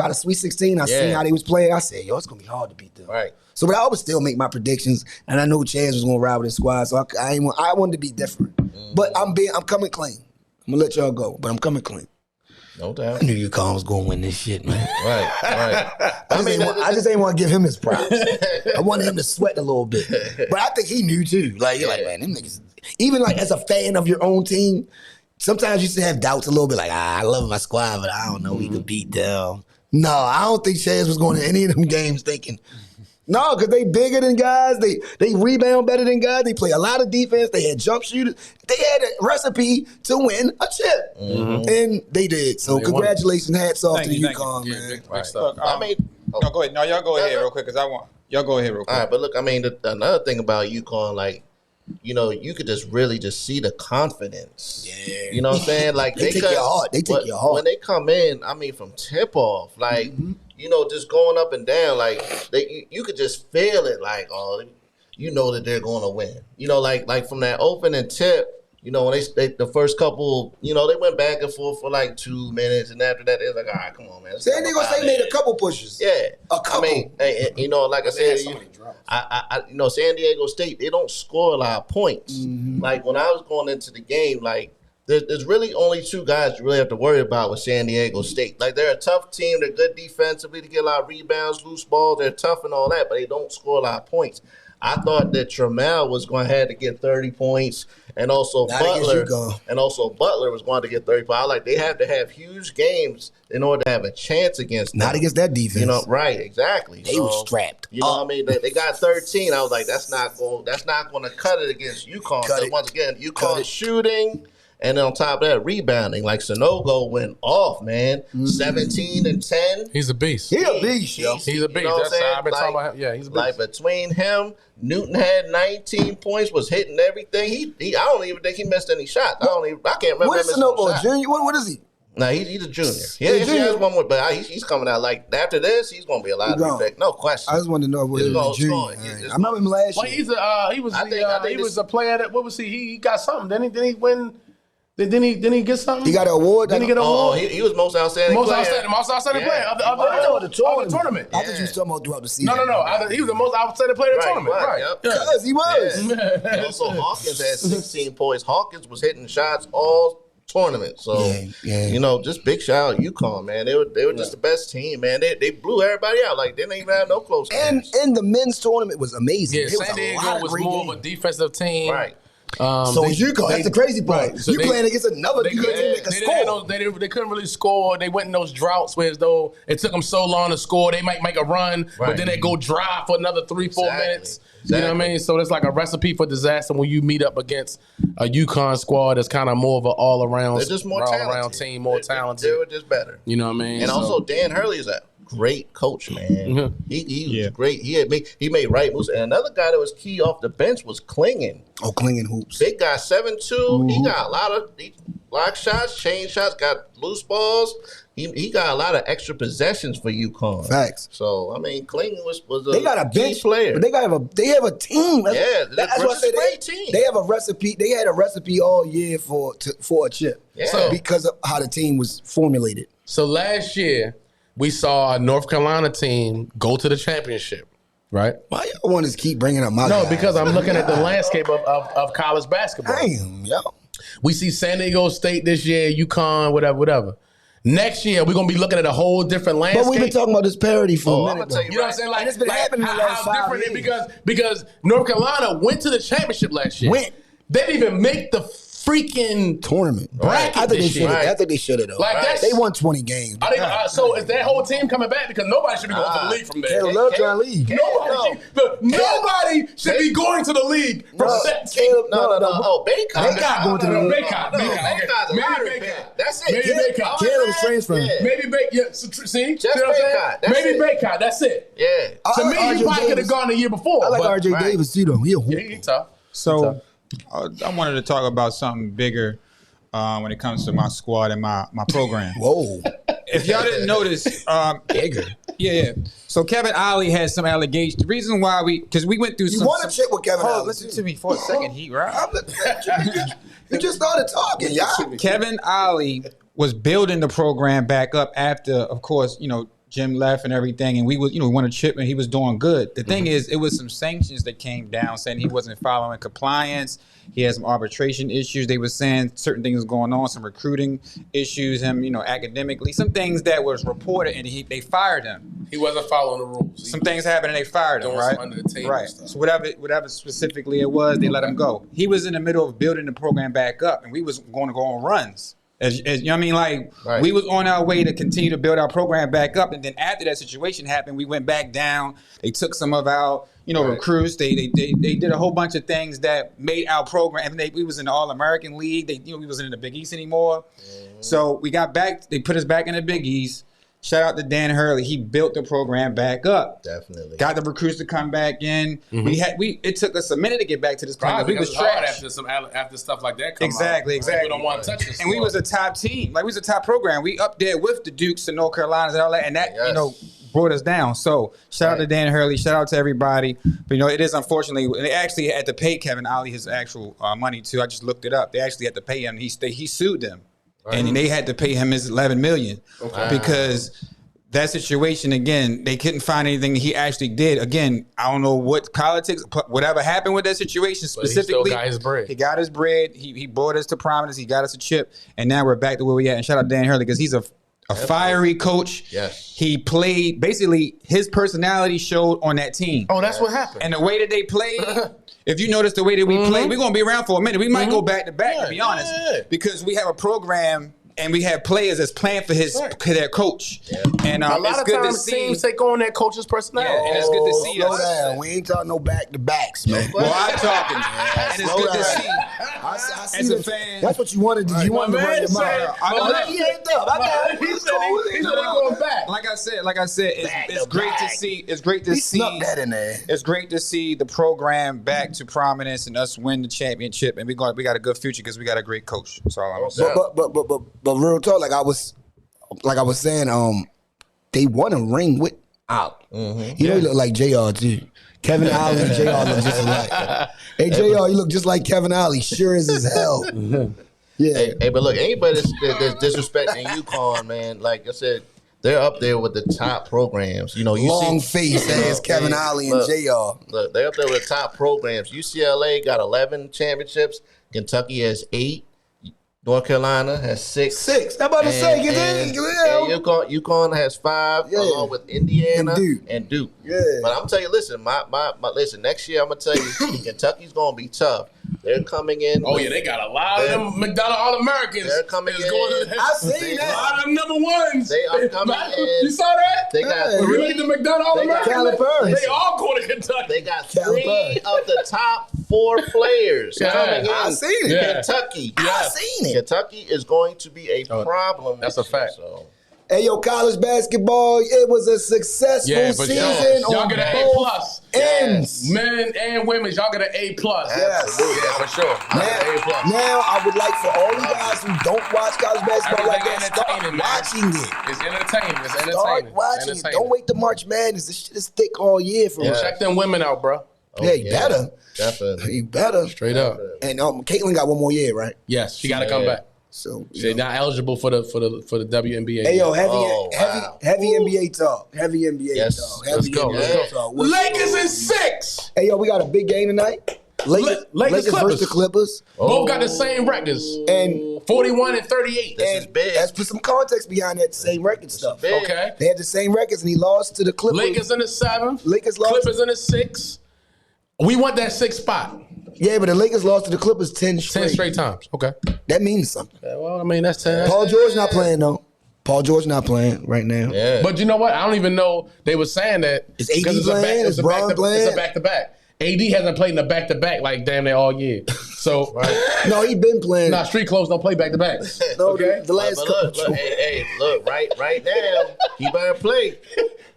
the Sweet 16, I seen how they was playing. I said, it's gonna be hard to beat them. Right. So, but I would still make my predictions, and I knew Chaz was gonna ride with his squad. So I wanted to be different. But I'm coming clean. I'm gonna let y'all go, but I'm coming clean. No doubt. I knew UConn was gonna win this shit, man. Right. I just ain't want to give him his props. I wanted him to sweat a little bit. But I think he knew too. Like, you're like, man, them niggas, even like as a fan of your own team, sometimes you still have doubts a little bit, like, I love my squad, but I don't know we could beat them. No, I don't think Chaz was going to any of them games thinking, no, because they bigger than guys. They rebound better than guys. They play a lot of defense. They had jump shooters. They had a recipe to win a chip. And they did. So congratulations. Hats off to UConn, man. No, go ahead. No, y'all go ahead real quick because y'all go ahead real quick. All right, but look, I mean, another thing about UConn, like, you could just really just see the confidence. Yeah. You know what I'm saying? Like they take your heart. They take your heart. When they come in, I mean, from tip off, like, just going up and down, like you could just feel it, like, that they're going to win. Like from that opening tip, when they the first couple, they went back and forth for like 2 minutes, and after that, they're like, all right, come on, man. San Diego State made a couple pushes. Yeah, a couple. I mean, like I said, San Diego State, they don't score a lot of points. Like when I was going into the game, like there's really only 2 guys you really have to worry about with San Diego State. Like they're a tough team, they're good defensively, they get a lot of rebounds, loose balls, they're tough and all that, but they don't score a lot of points. I thought that Trammell was going to have to get 30 points, and also Butler was going to get 30 points. I like they have to have huge games in order to have a chance against them. Not against that defense. Right, exactly. They were strapped. What I mean? They got 13. I was like, that's not going to cut it against UConn. Once again, UConn shooting. And then on top of that, rebounding. Like Sanogo went off, man. 17 and 10. He's a beast. He's a beast, yo. He's a beast. That's how I've been talking about him. Yeah, he's a beast. Like between him, Newton had 19 points, was hitting everything. I don't even think he missed any shots. I can't remember. What is Sanogo, a junior? What is he? No, he's a junior. He has one more, but he's coming out like after this. He's going to be a lot of respect, no question. I just wanted to know what he was a junior. I remember him last year. Well, he was a player that. What was he? He got something. Didn't he win? Didn't he get something? He got an award. Didn't he get an award? He was most outstanding player. Most outstanding player of the tournament. I thought you was talking about throughout the season. No. He was the most outstanding player of the tournament. Right. Because he was. Yeah. And also, Hawkins had 16 points. Hawkins was hitting shots all tournament. So, just big shout out UConn, man. They were just the best team, man. They blew everybody out. Like, they didn't even have no close games. And the men's tournament was amazing. Yeah, San Diego was more of a defensive team. Right. So UConn, that's the crazy part. So you playing against another team that can score. They couldn't really score. They went in those droughts where as though it took them so long to score. They might make a run, but then they go dry for another 3-4 minutes. You know what I mean? So it's like a recipe for disaster when you meet up against a UConn squad that's kind of more of an all-around team, more talented. They were just better. You know what I mean? And also, Dan Hurley is a great coach, man. He was great. He made right moves. And another guy that was key off the bench was Klingen. Oh, Klingen hoops. Big guy, 7'2". He got a lot of block shots, chain shots, got loose balls. He got a lot of extra possessions for UConn. Facts. So, I mean, Klingen was a they got a bench key player. But they have a team. That's what I said. Great team. They have a recipe. They had a recipe all year for a chip. Yeah. So, because of how the team was formulated. So last year, we saw a North Carolina team go to the championship, right? Why y'all want to keep bringing up my guys? Because I'm looking at the landscape of college basketball. Damn, yo. We see San Diego State this year, UConn, whatever. Next year, we're going to be looking at a whole different landscape. But we've been talking about this parity for a minute. You know what I'm saying? Like, it's been happening in the last 5 years. Because North Carolina went to the championship last year. They didn't even make the freaking tournament bracket I think this they year. should have. I think they should have though. Like, that's- they won 20 games. Are they, so is that whole team coming back? Because nobody should be going to the league from there. Caleb Love trying to leave. Nobody should be going to the league from that team. No. Oh, Baycott. Baycott going to the league. Baycott. Baycott's a Maybe lottery Baycott. pick. That's it. Maybe Baycott. Caleb's transferring. Yeah. Maybe Baycott. Yeah, see? Just See what I'm saying? Baycott. That's Maybe it. Baycott. That's it. Yeah. To me, he probably could have gone the year before. I like but- RJ Davis too though. He a hoop. Yeah, he tough. So I wanted to talk about something bigger when it comes to my squad and my program. Whoa. If y'all didn't notice, Bigger. yeah. So Kevin Ollie has some allegations. The reason why because we went through You some. won a chip with Kevin Hold on, Allen, listen too. to me for a second, Heat, right? You just started talking, y'all. Kevin Ollie was building the program back up after, of course, Jim left and everything, and we won a chip and he was doing good. The thing is, it was some sanctions that came down saying he wasn't following compliance. He had some arbitration issues. They were saying certain things going on, some recruiting issues, him, academically, some things that was reported, and they fired him. He wasn't following the rules. Some things happened and they fired him, Doing right? some under the table Right. stuff. So whatever specifically it was, they let him go. He was in the middle of building the program back up, and we was going to go on runs. As you know what I mean? Like, Right. we was on our way to continue to build our program back up, and then after that situation happened, we went back down. They took some of our, recruits. They did a whole bunch of things that made our program. We was in the All-American League. We wasn't in the Big East anymore. So we got back. They put us back in the Big East. Shout out to Dan Hurley. He built the program back up. Definitely. Got the recruits to come back in. It took us a minute to get back to this point. Probably We was because it's hard trash. after stuff like that comes Exactly. People don't want to touch this. And we was a top team. Like, we was a top program. We up there with the Dukes and North Carolinas and all that. And that, brought us down. So shout out to Dan Hurley. Shout out to everybody. But, it is unfortunately, and they actually had to pay Kevin Ollie his actual money too. I just looked it up. They actually had to pay him. He sued them. Right. And they had to pay him his $11 million because that situation, again, they couldn't find anything he actually did. Again, I don't know what politics, whatever happened with that situation specifically. He still got his bread. He got his bread. He brought us to prominence. He got us a chip. And now we're back to where we at. And shout out to Dan Hurley because he's a fiery coach. Yes. He played, basically, his personality showed on that team. Oh, that's what happened. And the way that they played, if you notice the way that we played, we're going to be around for a minute. We might go back to back, to be honest, because we have a program and we have players that's playing for their coach. Yeah. And a lot it's of good to times see. teams take on that coach's personality. Yeah, and it's good to see Slow us. down. We ain't talking no back-to-backs, man. Well, I'm talking. And it's good to see. I see As a that. fan. That's what you wanted to do. You wanted to run your mouth. I know. He ain't up. I got it. He said he going back. Like I said, it's great to see. It's great to He see. snuck that in there. It's great to see the program back to prominence and us win the championship. And we got a good future because we got a great coach. That's all I'm gonna say. But real talk, like I was saying, they won a ring with Ollie. He look like JR too. Kevin Ollie and JR look just alike. Hey JR, you look just like Kevin Ollie, sure as hell. Yeah. Hey, but look, anybody that's disrespecting UConn, man, like I said, they're up there with the top programs. You Long see, face as Kevin Ollie and JR. Look, they're up there with the top programs. UCLA got 11 championships. Kentucky has 8. North Carolina has 6. I'm about to say, and UConn has 5, along with Indiana and Duke. Yeah. But I'm telling you, listen, listen. Next year, I'm gonna tell you, Kentucky's gonna be tough. They're coming in. Oh, yeah, they got a lot of them McDonald All-Americans. They're coming in. I seen that. A lot of them number ones. They are coming in. You saw that? They got When you look at the McDonald All-Americans, Calipari. they all go to Kentucky. They got Calipari. 3 of the top 4 players coming in. I seen it. Yeah. Kentucky. I seen it. Kentucky is going to be a problem. That's this a fact. year, so. Hey, yo, college basketball, it was a successful season y'all on get an both A+. ends. Men and women, y'all get an A+. Yes. Yeah, for sure. Now, I would like for all you guys who don't watch college basketball like that, start entertaining, man. watching it. It's entertaining. It's entertaining. Start watching it. Don't wait to March Madness. This shit is thick all year for us. Check them women out, bro. Yeah, you better. Definitely. You better. Straight up. And Caitlin got one more year, right? Yes, she got to come back. So She's not eligible for the WNBA. Hey yo, heavy NBA talk. Heavy NBA Yes. talk. Let's Heavy go. NBA talk. Lakers in 6. Hey yo, we got a big game tonight. Lakers versus the Clippers. Both got the same records. And 41 and 38. This is big. let's put some context behind that same record stuff. big. Okay. They had the same records and he lost to the Clippers. Lakers in the 7th. Lakers lost. Clippers in the 6th. We want that 6th spot. Yeah, but the Lakers lost to the Clippers 10 straight. 10 straight times. Okay. That means something. Yeah, well, I mean, that's 10. Paul George not playing, though. Paul George not playing right now. Yeah. But you know what? I don't even know they were saying that. Is AD 'cause playing? Is Bron playing? It's a back-to-back. AD hasn't played in a back-to-back like damn near all year. So, No, he been playing. nah, street clothes don't play back-to-backs. No, Okay? the last But couple. look, right now, he better play.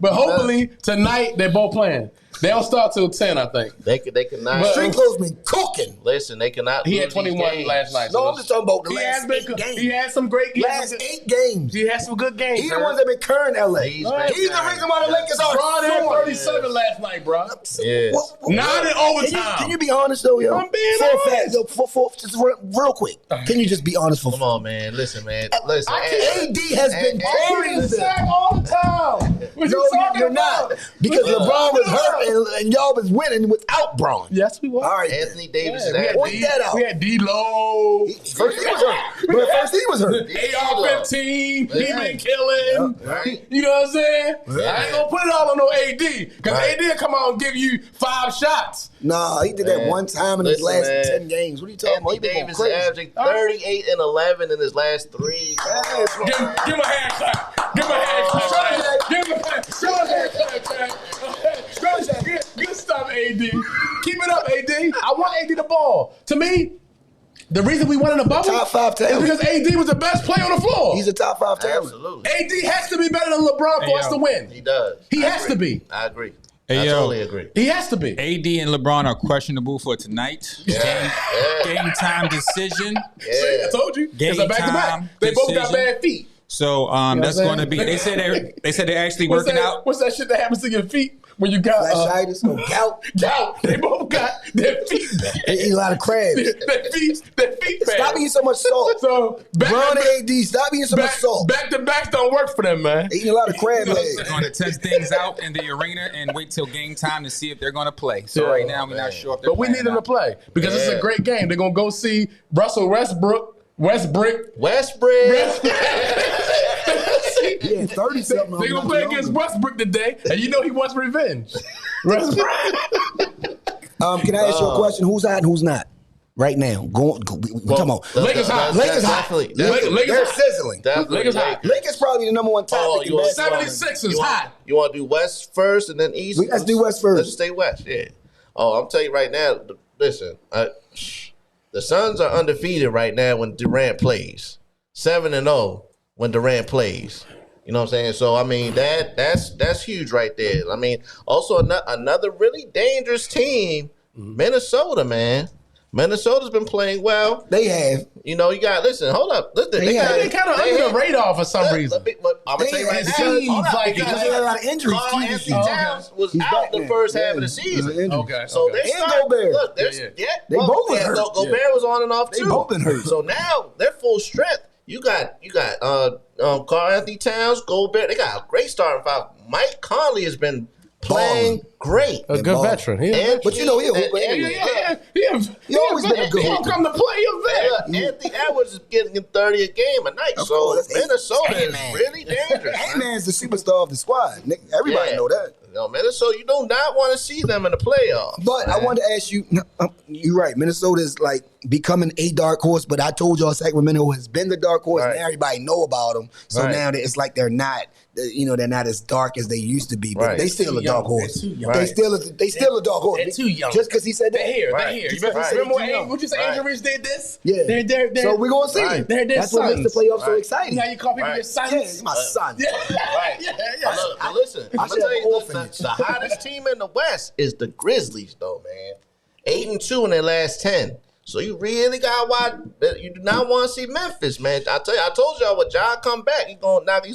But hopefully, tonight, they're both playing. They don't start till 10, I think. They cannot. Street clothes been cooking. Listen, they cannot. He had lose these 21 games. last night. No, I'm just talking about the He last has been 8 games. He had some great games. Last 8 games. He had some good games. He the ones that been current LA. He's He's been the current. reason why the Lakers are Bron had soaring. 37 last night, bro. Yes. 9 in overtime. Can you be honest though, yo? I'm being For a fact, honest. yo, just real quick. Can you just be honest for? Come on, man. Listen, man. Listen. AD has been crazy. sack all the time. What No, you talking you're about? not. Because LeBron was hurt and y'all was winning without Bron. Yes, we were. All right. Anthony Davis is we, had at Point that out. we had D-Lo. First he was hurt. But first he was hurt. AR-15. He Yeah. been killing. right. You know what I'm saying? Yeah. I ain't gonna put it all on no AD. Because Right. AD will come out and give you 5 shots. Nah, he did that Man. one time in his Listen, last man. 10 games. What are you talking about? Anthony He been going Davis is crazy. averaging 38 and 11 in his last 3. Give him a hand clap. Give him a hand clap. Jack. Give him a hand clap. Good stuff, AD. Keep it up, AD. I want AD the ball. To me, the reason we won in the bubble Top 5 is talent. because AD was the best player on the floor. He's a top 5 talent. Absolutely. AD has to be better than LeBron for us to win. He does. He I has agree. to be. I agree. Hey, I yo. totally agree. He has to be. AD and LeBron are questionable for tonight. Game time decision. See, I told you. Game It's a back-to-back. time They both got decision. bad feet. So that's what I'm going to be. saying? They said they're actually What's working that, out. What's that shit that happens to your feet when you got Fasciitis or gout. gout? They both got their feet bad. They eat a lot of crabs. Their feet bad. Stop eating so much salt. So Bron and AD, stop eating so much salt. back to backs don't work for them, man. They eating a lot of crab They're legs. going to test things out in the arena and wait till game time to see if they're going to play. So Yeah. right now we're not sure if they're But we playing need them or to not. play because it's a Yeah. great game. They're gonna go see Russell Westbrook. Westbrook. Yeah, 30 something. They're gonna play against Westbrook today, and you know he wants revenge. Westbrook. Can I ask you a question? Who's hot and who's not? Right now. We talking about Lakers hot. Lakers hot. Definitely. Lakers They're hot. sizzling. Definitely. Lakers hot. Lakers probably the number one topic in you want basketball. 76 is you want- hot. You want to do West first and then East? Let's do West first. Let's stay West, yeah. Oh, I'm telling you right now, listen, the Suns are undefeated right now when Durant plays. 7-0 when Durant plays. You know what I'm saying? So, I mean, that's huge right there. I mean, also another really dangerous team, Minnesota, man. Minnesota's been playing well. They have. You know, you got hold up. Listen, They kind of under the radar for some reason. I'm gonna tell you right It now. seems hold up, like because they had a lot of injuries. Carl Keith Anthony is- Towns was He's out back the now. first half Yeah, of the he's season. injured. Okay. So they're And starting. Gobert. Look, Yeah. They both been hurt. Gobert was on and off They too. both been hurt. So now they're full strength. You got Carl Anthony Towns, Gobert. They got a great starting five. Mike Conley has been playing great. A good ball. veteran. But you know he a hooper anyway. He always been a good He don't hooper. come to play. You're there. Anthony Edwards is getting 30 a game a night. Of So course. Minnesota is Ant-Man. really dangerous. Ant-Man's the superstar of the squad. Nick, everybody Yeah. know that. No, Minnesota, you do not want to see them in the playoffs. But I wanted to ask you, you're right. Minnesota is like becoming a dark horse, but I told y'all Sacramento has been the dark horse, Right. and everybody know about them. So Right. now it's like they're not, they're not as dark as they used to be. But Right. they still a dark horse. They're too young. They still a dark horse. They're too young. Just because he said that. They're here. Right. They're here. You Just 'cause he said remember they're too young. what you say? Right. Angel Reese did this? Yeah. They're So we're gonna see. Right. They're That's what makes the sons. playoffs so Right. exciting. You know how you call people Right. your sons? Yeah, my son. Right. Yeah. But listen, I'm I gonna should tell have you, an the orphanage. hottest team in the West is the Grizzlies, though, man. 8-2 in their last 10. So you really got why you do not want to see Memphis, man. I tell you, I told y'all when Ja come back, he's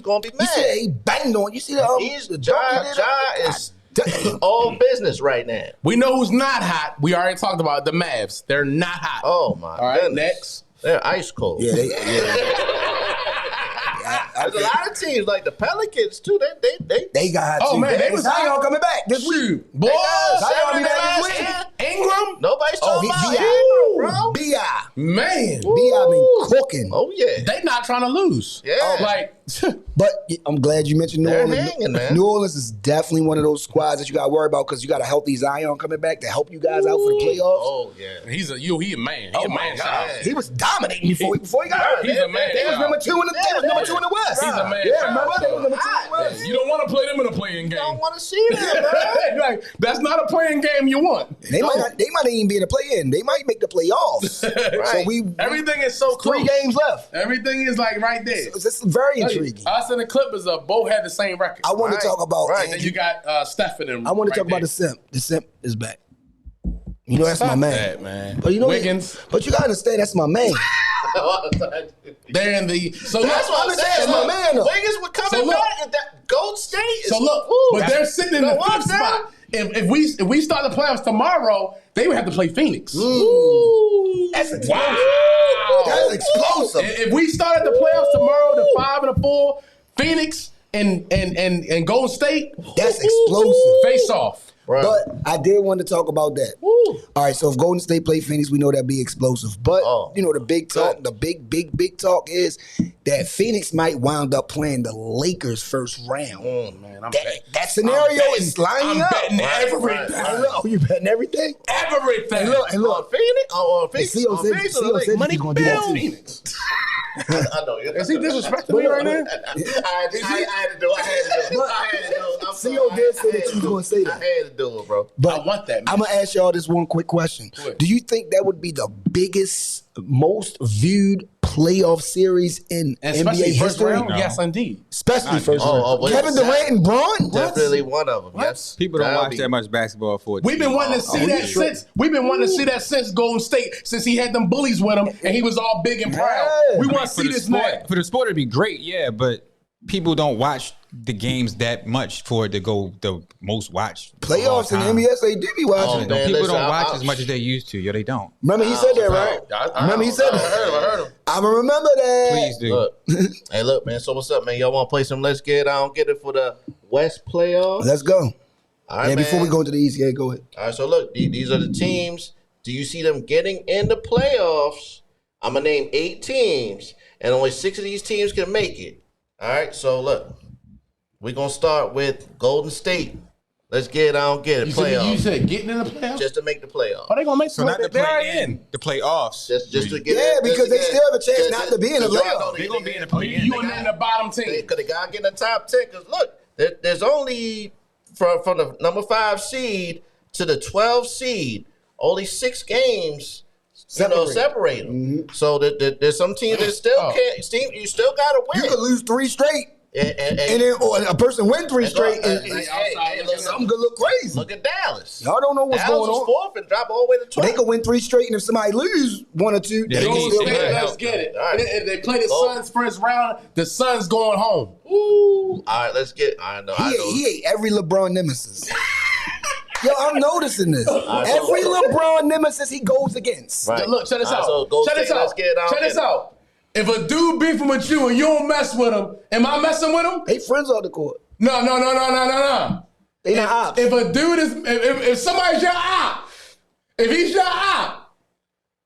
gonna be You mad. see, he banged on. You see the He's the Ja dunk he did? is all business right now. We know who's not hot. We already talked about the Mavs. They're not hot. Oh my All right, goodness. next. They're ice cold. Yeah, There's a lot of teams like the Pelicans too. They they got. Oh, man, they was Zion hot. coming back this week. Shoot, boys. Zion Seven be in the back last this week. 10. Ingram? Nobody's talking about B.I. Ingram, bro. B.I. Man. B.I. been cooking. Oh yeah. They not trying to lose. Yeah. Like, But I'm glad you mentioned New They're Orleans. hanging, man. New Orleans is definitely one of those squads that you got to worry about because you got a healthy Zion coming back to help you guys out for the playoffs. Oh yeah. he a man. He a man. God. He was dominating before he got hurt. He's a man. They was number 2 in the West. He's a man. Yeah, child. remember? They was number 2 in the West. You don't want to play them in a playing game. I don't want to see that, bro. Like, that's not a playing game you want. They might not even be in the play-in. They might make the playoffs. So Everything is so close. 3 games left. Everything is like right there. So this is very intriguing. Us and the Clippers both have the same record. I want to talk about And then you got Steph and them. I want to right talk about there. the Simp. The Simp is back. You know that's my Stop man. that, man. But you know Wiggins. But you gotta understand that's my man. They're in the. So That's what I'm saying. That's my man, though. Wiggins was coming So look- back at that Gold State. Is, So look, Ooh, but they're sitting in the Go on, fifth spot. If we start the playoffs tomorrow, they would have to play Phoenix. That's explosive. Wow. That's explosive. If we started the playoffs tomorrow, the 5 and the 4, Phoenix and Golden State, That's explosive. face off. Bro. But I did want to talk about that. All right, so if Golden State play Phoenix, we know that'd be explosive. But you know the big talk, the big talk is that Phoenix might wind up playing the Lakers first round. Man, That scenario is lining up. betting everything. Hey, look, you betting everything? Everything. And look, Phoenix? Oh, Phoenix. CEO said Phoenix he's gonna do that too. Phoenix. I know. Is he disrespecting me right now? I had to do it. CEO did say that you was gonna say I that. had to do it, bro. But I want that, man. I'm gonna ask y'all this one quick question. What? Do you think that would be the biggest, most viewed playoff series in Especially NBA first history? round? Yes, indeed. Especially first round. well, Kevin Durant and Braun? Definitely one of them. What? Yes. People don't That'll watch be- that much basketball for it. We've been wanting to see that since Golden State, since he had them bullies with him and he was all big and proud. Yeah. We want to For see the this sport, now. for the sport, it'd be great, yeah, but people don't watch the games that much for it to go the most watched. Playoffs in the NBA, they do be watching. Oh, man. People listen, don't watch I- as much as they used to. Yeah, they don't. Remember he said that, right? Remember he said I that? heard him. I remember that. Please do. Look, hey, look, man. So what's up, man? Y'all want to play some Let's Get It? I don't get it for the West playoffs. Let's go. All right, Yeah, before man. we go into the East, yeah, go ahead. All right, so look, these are the teams. Do you see them getting in the playoffs? I'm gonna name 8 teams, and only 6 of these teams can make it. All right, so look, we're gonna start with Golden State. Let's get it. I don't get it. You Playoffs, said getting in the playoffs? just to make the playoffs. Are they going to make So some? not the They're play in. in, the playoffs. Just to get Yeah, in, because they still have a chance not to be in the Because y'all playoffs. know They're gonna be in the Oh, play in. you in the bottom team. Because they gotta get in the top 10. Because look, there's only from the number 5 seed to the 12th seed, only 6 games. Separate them. So there's some teams that still can't. Steve, you still gotta win. You could lose 3 straight, and then or a person win 3 straight, and look, something could look crazy. look at Dallas. Y'all don't know what's Dallas going was on. 4th and drop all the way to But 12th. they could win 3 straight, and if somebody lose 1 or 2, Yeah, they they can can still still win. win. Let's get it. All right. If they play the Go. Suns first round, the Suns going home. All right, let's get. I know. He ate every LeBron nemesis. Yo, I'm noticing this. Every LeBron nemesis he goes against. Right. Look, check this All right, out. so Golden Check this State, out. let's get it. I don't Check get this it. out. If a dude beefing with you and you don't mess with him, am I messing with him? They friends on the court. No. They not ops. If a dude is, if somebody's your op, if he's your op,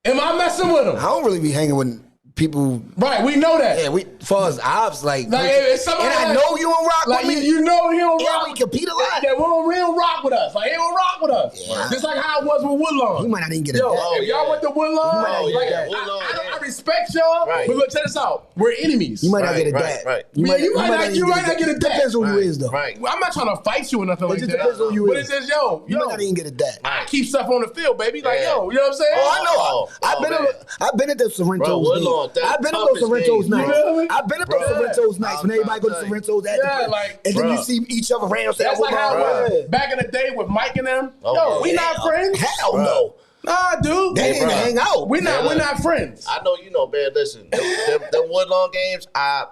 am I messing with him? I don't really be hanging with people. Right, we know that. Yeah, we as far as ops, like if somebody and I know you don't rock like with me. you know he don't Yeah, rock. we compete a lot. Yeah, we don't rock with us. Like he don't rock with us. Yeah. Just like how it was with Woodlawn. You might not even get a Yo, dab. if y'all went to Woodlawn, might not like, get a dab. I respect y'all, Right. but look, check this out. We're enemies. You might not Right, get a right, dab. right. You Man, you might not even get a dab. Depends on who you is though. Right. Well, I'm not trying to fight you or nothing It like just that. depends on who you But is. it's just, yo, You might not even get a dab. I keep stuff on the field, baby. Like, Yeah. yo, you know what I'm saying? Oh, I know. man. I've been at the Sorrento's Woodlawn, games. that's I've been at those toughest Sorrento's games, nights. bro. I've been at those Bro. Sorrento's nights when I'm everybody go to trying to Sorrento's at Yeah, the like, and then bro. you see each other around. That's like how it Bruh. was back in the day with Mike and them. Oh, Yo, yeah. we not friends. Hell Bruh. no. Nah, dude. They didn't hang out. We're not friends. I know you know, man. Listen, them Woodlawn games,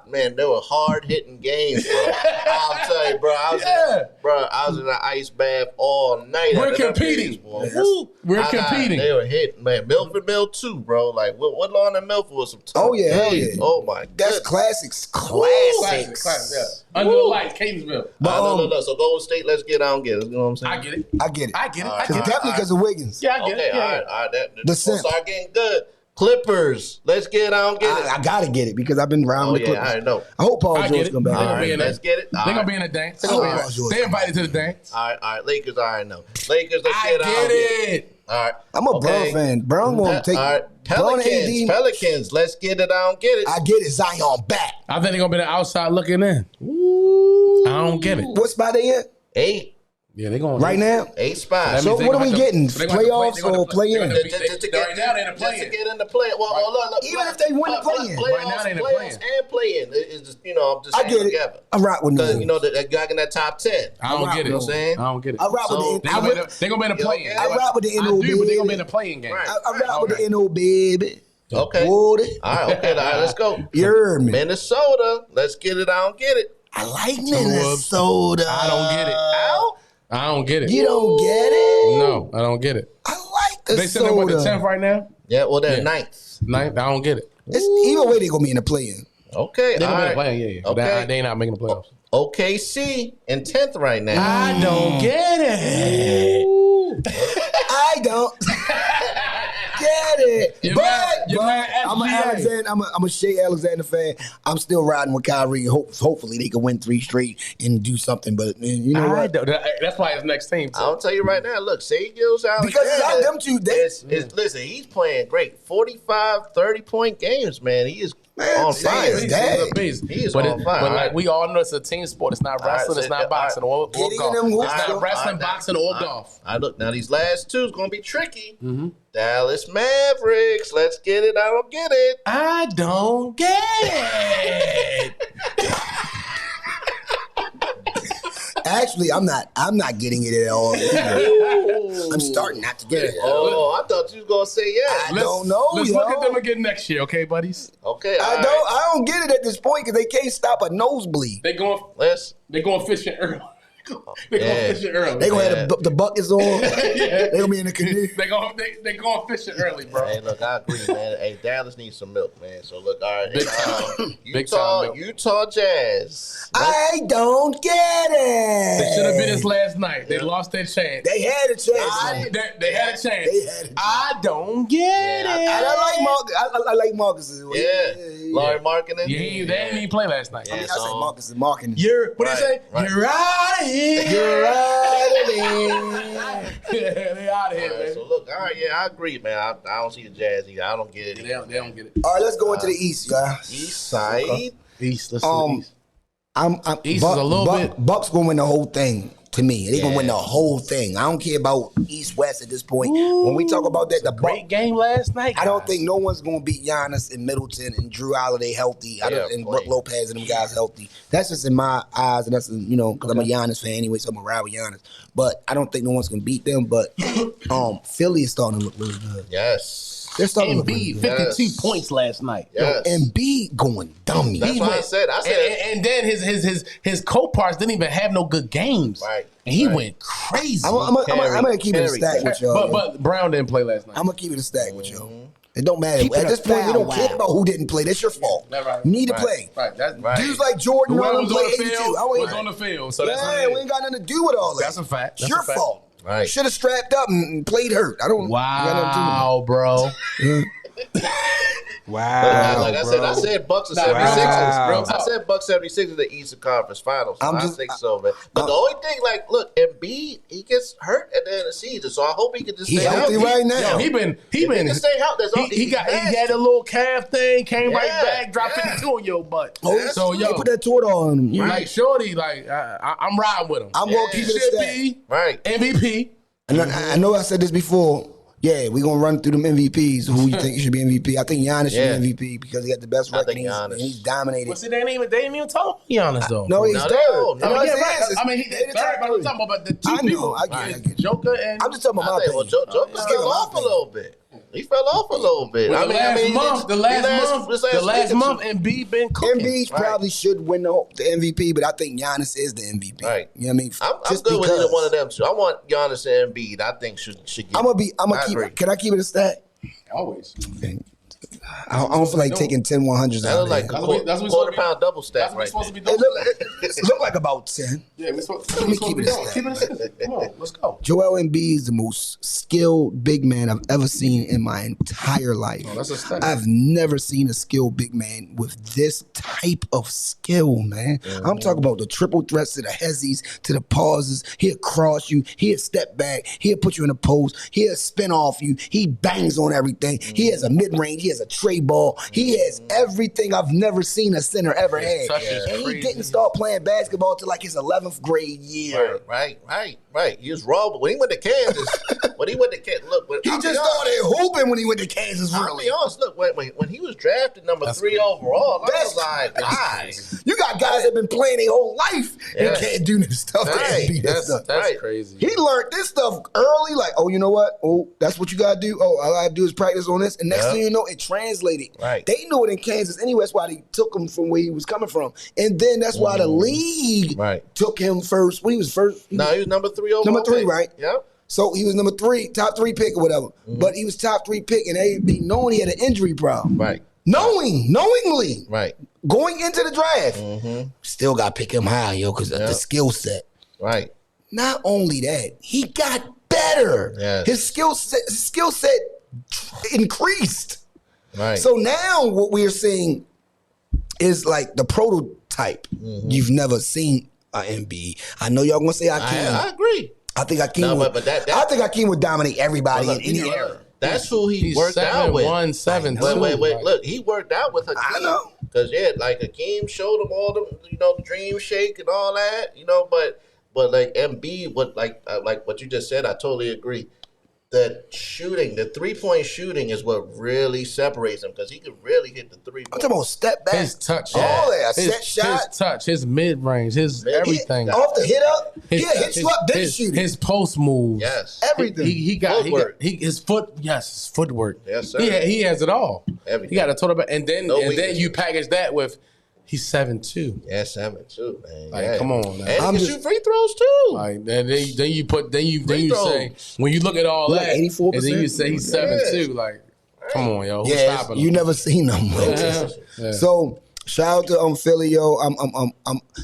man, they were hard hitting games, bro. I'll tell you, bro. I was in the ice bath all night. We're competing. We're competing. They were hitting, man. Milford Mill too, bro. Like Woodlawn and Milford was some tough. Oh yeah, hell games. yeah. Oh my god, that's classics. Classics. Yeah. Under the lights, Catonsville. But no. So Golden State, let's get out and get it. You know what I'm saying? I get it. I get it. Definitely because of Wiggins. Yeah, I get it. All right. The We'll simp. start getting good. Clippers, let's get out and get it. I gotta get it because I've been around the Clippers. I know. I hope Paul I George get it. come back. All right, let's get it. They're gonna be in the dance. They invited to the dance. All right. Lakers, all right, no. Lakers, let's I get out and get get it. All right. I'm a Brown fan. Brown won't take. All right. Pelicans, let's get it out and get it. I get it. Zion back. I think they're gonna be the outside looking in. I don't get it. What spot they in? 8. Yeah, they're going Right now? 8 spots. So what are we getting? Playoffs or play-in? Right now they in the Just to get in the play. Well, look, Even if they win the play-in. Right now they in the playoffs play-in. and play-in. It's just, I'm just I saying get it. together. I rock with Because, them. they're in that top 10. I don't get it. You know what I'm saying? I don't get it. I rock with the They're gonna be in the play-in. I rock with the NO, but they're gonna be baby. in the play-in game. Right. I rock with the NO, baby. Okay. Woody. All right, let's go. You heard me. Minnesota, let's get it out and get it. I like Minnesota. I don't get it. Ow. I don't get it. You don't get it? No, I don't get it. I like the They said they're with the 10th right now? Yeah, well, they're ninth. Ninth? I don't get it. Either way, they're going to be in the play-in. Okay, They're all going to be in right. the play-in, yeah. Okay. They ain't not making the playoffs. OKC in 10th right now. I don't get it. I don't get it. You're but mad I'm SGA. a Shea Alexander fan. I'm still riding with Kyrie. Hopefully they can win 3 straight and do something. But you know what? That's why his next team. I'll tell you right now. Look, Shai Gilgeous-Alexander. Because it's not them two. Listen, he's playing great. 45, 30-point games, man. He is on Shai fire. is dead. He is on fire. But like we all know, it's a team sport. It's not wrestling. It's not boxing or golf. Getting in them hoops, It's though. not wrestling, boxing, or golf. I look now. These last two is going to be tricky. Dallas Mavericks. Let's get it. I don't get it. I don't get it. Actually, I'm not getting it at all. I'm starting not to get it. Oh, I thought you was gonna say yes. I don't know. Let's look at them again next year, okay, buddies? Okay, I don't get it at this point because they can't stop a nosebleed. They going fishing early. They going fishing early. They gonna have the buckets on. Yeah. They gonna be in the canoe. They going fishing early, bro. Hey, look, I agree, man. Hey, Dallas needs some milk, man. So look, all right. Big time milk. Utah Jazz. I don't get it. They should have been this last night. They lost their chance. They had a chance. They had a chance. They had a chance. I don't get it. I like Marcus. I like Marcus. Yeah. Laurie Markkinen. They didn't even play last night. I mean, I say Marcus is marking. What do you say? Right. You're out of here. You're out of here. Yeah, they out of here, All right, man. so look, all right, yeah, I agree, man. I don't see the Jazz either. I don't get it. They don't get it. All right, let's go into the East, guys. East side. East. Let's do East. East is a little bit. Bucks gonna win the whole thing. To me, they gonna win the whole thing. I don't care about East West at this point. When we talk about that, the Great game last night. I don't think no one's gonna beat Giannis and Middleton and Drew Holiday healthy. And Brook Lopez and them guys healthy. That's just in my eyes, and that's because I'm a Giannis fan anyway, so I'm gonna ride with Giannis. But I don't think no one's gonna beat them. But Philly is starting to look really good. Yes. They're starting to look really Embiid, good. 52 points last night. Yes. Embiid going dummy. That's what I said. And then his co-parts didn't even have no good games. Right. And he went crazy. I'm gonna keep it a stack with y'all. But Brown didn't play last night. I'm gonna keep it a stack with y'all. It don't matter. Keep it At this a point, we don't foul. care about who didn't play. That's your fault. That's right. You need to Right. play. Right. That's right. Dudes like Jordan and all Whoever them was play on the 82. field I ain't- was on the field. So that's Yeah, we ain't got nothing to do with all that. That's a fact. It's That's your a fact. fault. Right. Should have strapped up and played hurt. I don't. Wow, bro. Wow. Like I said, Bucks are 76ers. Wow. I said Bucks 76ers the Eastern Conference Finals. So I think so, man. But the only thing, look, Embiid, he gets hurt at the end of the season, so I hope he can just He's stay healthy right now. Yo, he been He can stay healthy. That's all. he had a little calf thing, came right Yeah, back, dropped 52 on your butt. So They put that torta on him. You know? like Shorty, I'm riding with him. I'm gonna keep it a Should stack. be Right. MVP. And I know I said this before. Yeah, we're going to run through them MVPs. Who you think should be MVP? I think Giannis should be MVP because he got the best record. And he's dominated. But see, they didn't even talk about Giannis, though. No, he's third. I mean, he's third, but I'm talking about the two people. I get it. Joker and... I'm just talking about my opinion. Joker fell off a little bit. He fell off a little bit. Well, the last month, Embiid been cooking. Embiid probably should win the MVP, but I think Giannis is the MVP. Right. You know what I mean? I'm good with either one of them two. I want Giannis and Embiid. I think should get. I'm gonna keep it. Can I keep it a stat? Always. Okay. I don't feel like taking 10 100s that out look like a quarter pound double stack right there. It look like about 10. Yeah, we're supposed Let me keep it a Keep stat. it a stat. Come on, let's go. Joel Embiid is the most skilled big man I've ever seen in my entire life. Oh, that's a stat. I've never seen a skilled big man with this type of skill, man. Mm-hmm. I'm talking about the triple threats to the hezzies, to the pauses. He'll cross you. He'll step back. He'll put you in a post. He'll spin off you. He bangs on everything. Mm-hmm. He has a mid-range. He has a tray ball. He has everything I've never seen a center ever had. And he didn't start playing basketball till like his 11th grade year. Right. He was raw, but when he went to Kansas, look, He just started hooping when he went to Kansas, I'll really. be honest, look, when he was drafted number 3 overall, I was like, why? You got guys that been playing their whole life and can't do this stuff. That's crazy. He learned this stuff early, like, oh, you know what? Oh, that's what you gotta do. Oh, all I gotta do is practice on this. And next thing you know, it translated. Right. They knew it in Kansas anyway. That's why they took him from where he was coming from. And then that's why the league took him first. When he was first. He was number 3 overall. Number 3, right? Yep. So he was number 3, top 3 pick or whatever. But he was top 3 pick, and they knowing he had an injury problem. Right. Knowingly. Right. Going into the draft. Still got to pick him high, yo, because of the skill set. Right. Not only that, he got better. Yes. His skill set increased. Right. So now what we're seeing is like the prototype. You've never seen an MB. I know y'all gonna say Hakeem. I agree. I think Hakeem I think Hakeem would dominate everybody in any era. That's who he worked out with. 7-1-7-2. Wait. Look, he worked out with Hakeem. I know. Because, like Hakeem showed him all the dream shake and all that, but like MB, like what you just said, I totally agree. That shooting, the 3-point shooting is what really separates him because he can really hit the 3-point. I'm talking about step back. His touch. All that. Set shot. His touch, his mid-range, his everything. Off the hit up. Hit you up, then shoot it. His post moves. Yes. Everything. He got footwork. His footwork. Yes, sir. He has it all. Everything. He got a total, and then you package that with he's 7'2". Yeah, 7'2", man. Like, come on, man. And he can shoot free throws too. Like then you say when you look at all that, 84%. and then you say he's 7'2". Like, come on, yo, who's stopping him? You never seen them. Yeah. So shout out to Philly, yo.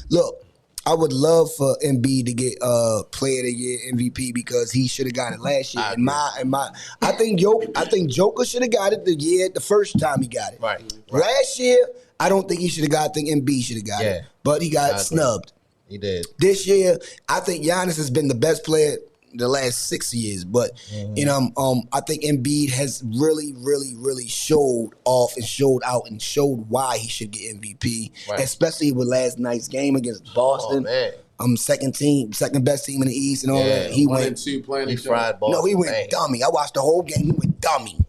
Look, I would love for Embiid to get Player of the Year MVP because he should have got it last year. I think Joker should have got it the first time he got it. Right. Last year, I don't think he should have got it. I think Embiid should have got it. But he got snubbed. He did. This year, I think Giannis has been the best player the last 6 years. But I think Embiid has really, really, really showed off and showed out and showed why he should get MVP, especially with last night's game against Boston. Oh, man. Second best team in the East and all that. He went 1-2 playing. He fried ball. No, he went dummy. I watched the whole game. He went dummy.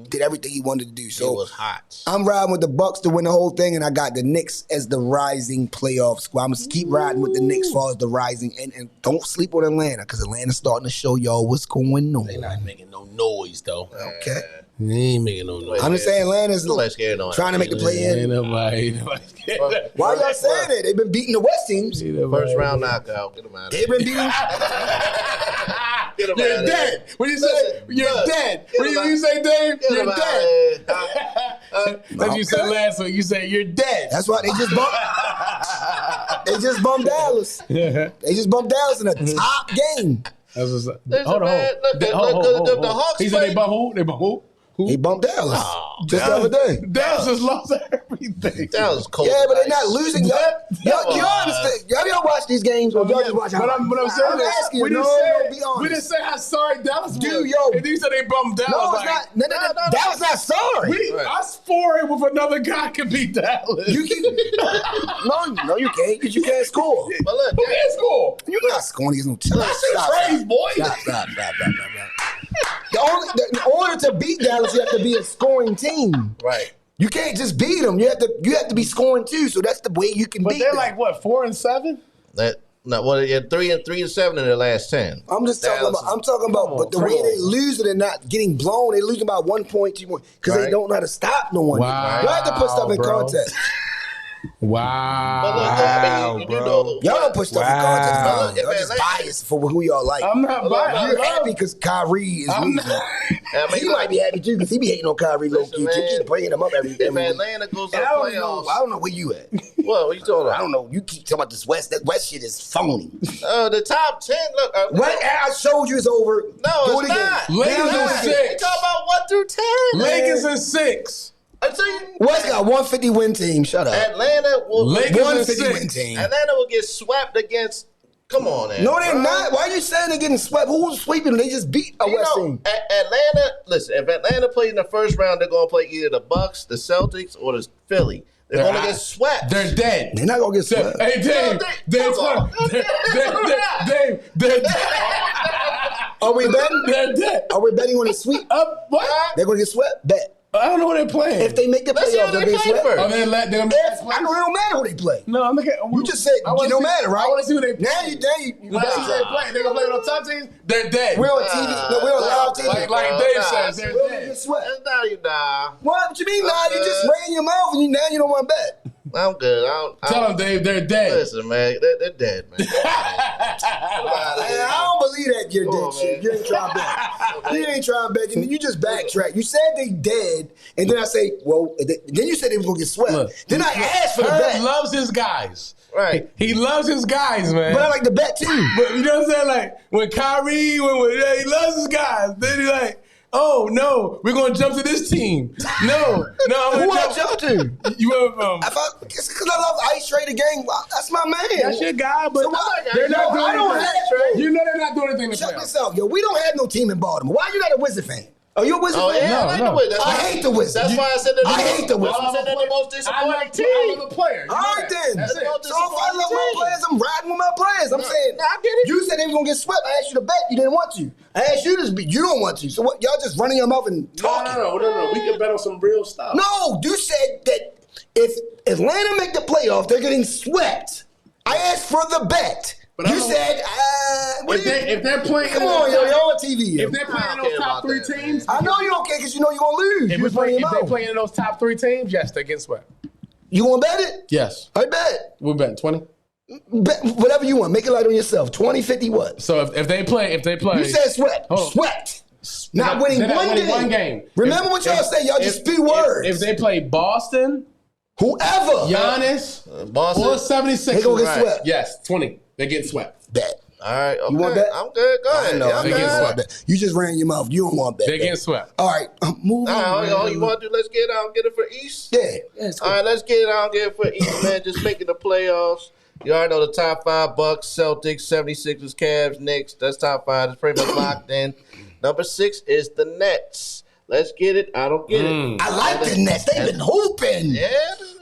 Did everything he wanted to do. So it was hot. I'm riding with the Bucks to win the whole thing, and I got the Knicks as the rising playoff squad. I'm gonna keep riding with the Knicks as far as the rising, and don't sleep on Atlanta because Atlanta's starting to show y'all what's going on. They not making no noise though. Okay. They ain't making no noise. I'm just saying Atlanta's trying to make the play in. Ain't nobody scared. Why y'all saying that? They've been beating the West teams. First round knockout. Get them out of They've been beating. You're dead. What do you say? You're dead. What do you say, Dave? You're dead. That's what you said last week. You said you're dead. That's why they just bumped. They just bumped Dallas. They just bumped Dallas in a top game. Hold on. The Hawks. He said they bump who? They bump who? He bumped Dallas just the other day. Dallas just lost everything. Dallas cold. Yeah, but they're not losing. Y'all understand? Y'all watch these games or y'all just watch? But I'm saying I'm asking you. we didn't say how sorry Dallas was. Dude, yo. And you said they bumped Dallas. No, it's not. Dallas not sorry. Us for it with another guy can beat Dallas. You can. No, you can't because you can't score. But look, Who can't score? You're not scoring against no team. That's trays, boy. Stop. In order to beat Dallas, you have to be a scoring team. Right. You can't just beat them. You have to be scoring too. So that's the way you can beat them. But they're like what, 4-7? Yeah, 3-7 in their last 10. I'm just talking Dallas about. I'm talking about. But the way they lose it and not getting blown, they lose about 1 point, 2 points because they don't know how to stop no one. Wow, You have to put stuff in bro. context. Wow. Y'all don't put stuff in context. Wow. Y'all just biased for who y'all like. I'm not biased. You're happy because Kyrie is losing. He might be happy too because he be hating on Kyrie low key. You keep bringing him up every If week. Atlanta goes to And the I playoffs, don't know where you at. what you talking I about? don't know. You keep talking about this West. That West shit is phony. The top 10. Look, What I showed you is over. No, Do it's it again. not. Lakers Now do are it again. 6. We talking about 1 through 10. Lakers are 6. I tell you, West got 150 win team. Shut up. Atlanta will. Lakers are 150 win 6. team. Atlanta will get swept against. Come on, man. No, they're not. Why are you saying they're getting swept? Who's sweeping them? They just beat a West team. Atlanta. Listen, if Atlanta plays in the first round, they're gonna play either the Bucks, the Celtics, or the Philly. They're gonna get swept. They're dead. They're not gonna get swept. Hey, Dave. They're dead. Are we betting? They're dead. Are we betting on a sweep? What? They're gonna get swept. Bet. I don't know what they're playing. If they make the Let's see playoffs, who they'll they get play swept. first. I don't It don't matter who they play. No, I'm looking. You just said I wanna it don't see- matter, right? I want to see who they play. Now you Want to see who they play. They're going to play with top teams? They're dead. we're on TV. No, we're on live TV. Like Dave says, they're We're gonna dead. get swept. That's not you, nah. What you mean? Nah, you just ran your mouth and now you don't want to bet. I'm good. Tell them, Dave, they're dead. Listen, man, they're dead, man. I don't believe that you're Come dead on, shit. man. You ain't trying to bet. You ain't trying to bet. You just backtrack. You said they dead, and then I say, well, then you said they was gonna get swept. Look, Then I asked for the Herb bet, loves his guys. Right. He loves his guys, man. but I like the bet too. But you know what I'm saying? Like, when Kyrie, he loves his guys. Then he like, oh, no, we're going to jump to this team. No, I'm Who going I jump to? You went from... It's because I love Ice Trade the game. That's my man. That's your guy, but So what? they're not doing I don't anything. have- You know they're not doing anything to Check play. this out, yo. We don't have no team in Baltimore. Why you not a Wizard fan? Are you a Wizard Oh fan? yeah, I like the Wizards. I hate the Wizards. That's why I said that. I hate the Wizards. I said they're the most I disappointing love team. the player. You All know right that. then. That's it. So if I love my players, I'm riding with my players. I'm saying, I get it. You said they were gonna get swept. I asked you to bet. You didn't want to. I asked you to bet. You don't want to. So what? Y'all just running your mouth and talking. No. We can bet on some real stuff. No, you said that if Atlanta make the playoff, they're getting swept. I asked for the bet. But You I don't- said, If they're playing... come on, yo, you're on TV. Yo. If they're playing in I don't those care top about 3 that, teams... I know you don't care because you know you're gonna lose. If You they just running your play mouth. in those top 3 teams, yes, they get swept. You gonna bet it? Yes. I bet. We're betting 20. Bet whatever you want. Make it light on yourself. 20, 50, what? So if they play... You said swept. Oh. Swept. Not winning They're not one winning game. one game. Remember what y'all say. Y'all just spew words. If they play Boston, Whoever. Giannis, Boston. or 76ers, They gonna get Right. swept. yes, 20. They get swept. Bet. All right, okay. You want that? I'm good. Go ahead. I know. Yeah, I'm They good. get You All want bet. You just ran your mouth. You don't want bet. They get swept. All right. Moving on. right, all you want to do? Let's get out. Get it for East. Yeah. Let's go. All right, let's get it out. Get it for East, man. Just making the playoffs. You already know the top 5: Bucks, Celtics, 76ers, Cavs, Knicks. That's top 5. It's pretty much locked in. Number 6 is the Nets. Let's get it. I don't get it. I like the Nets. They've been hooping. Yeah.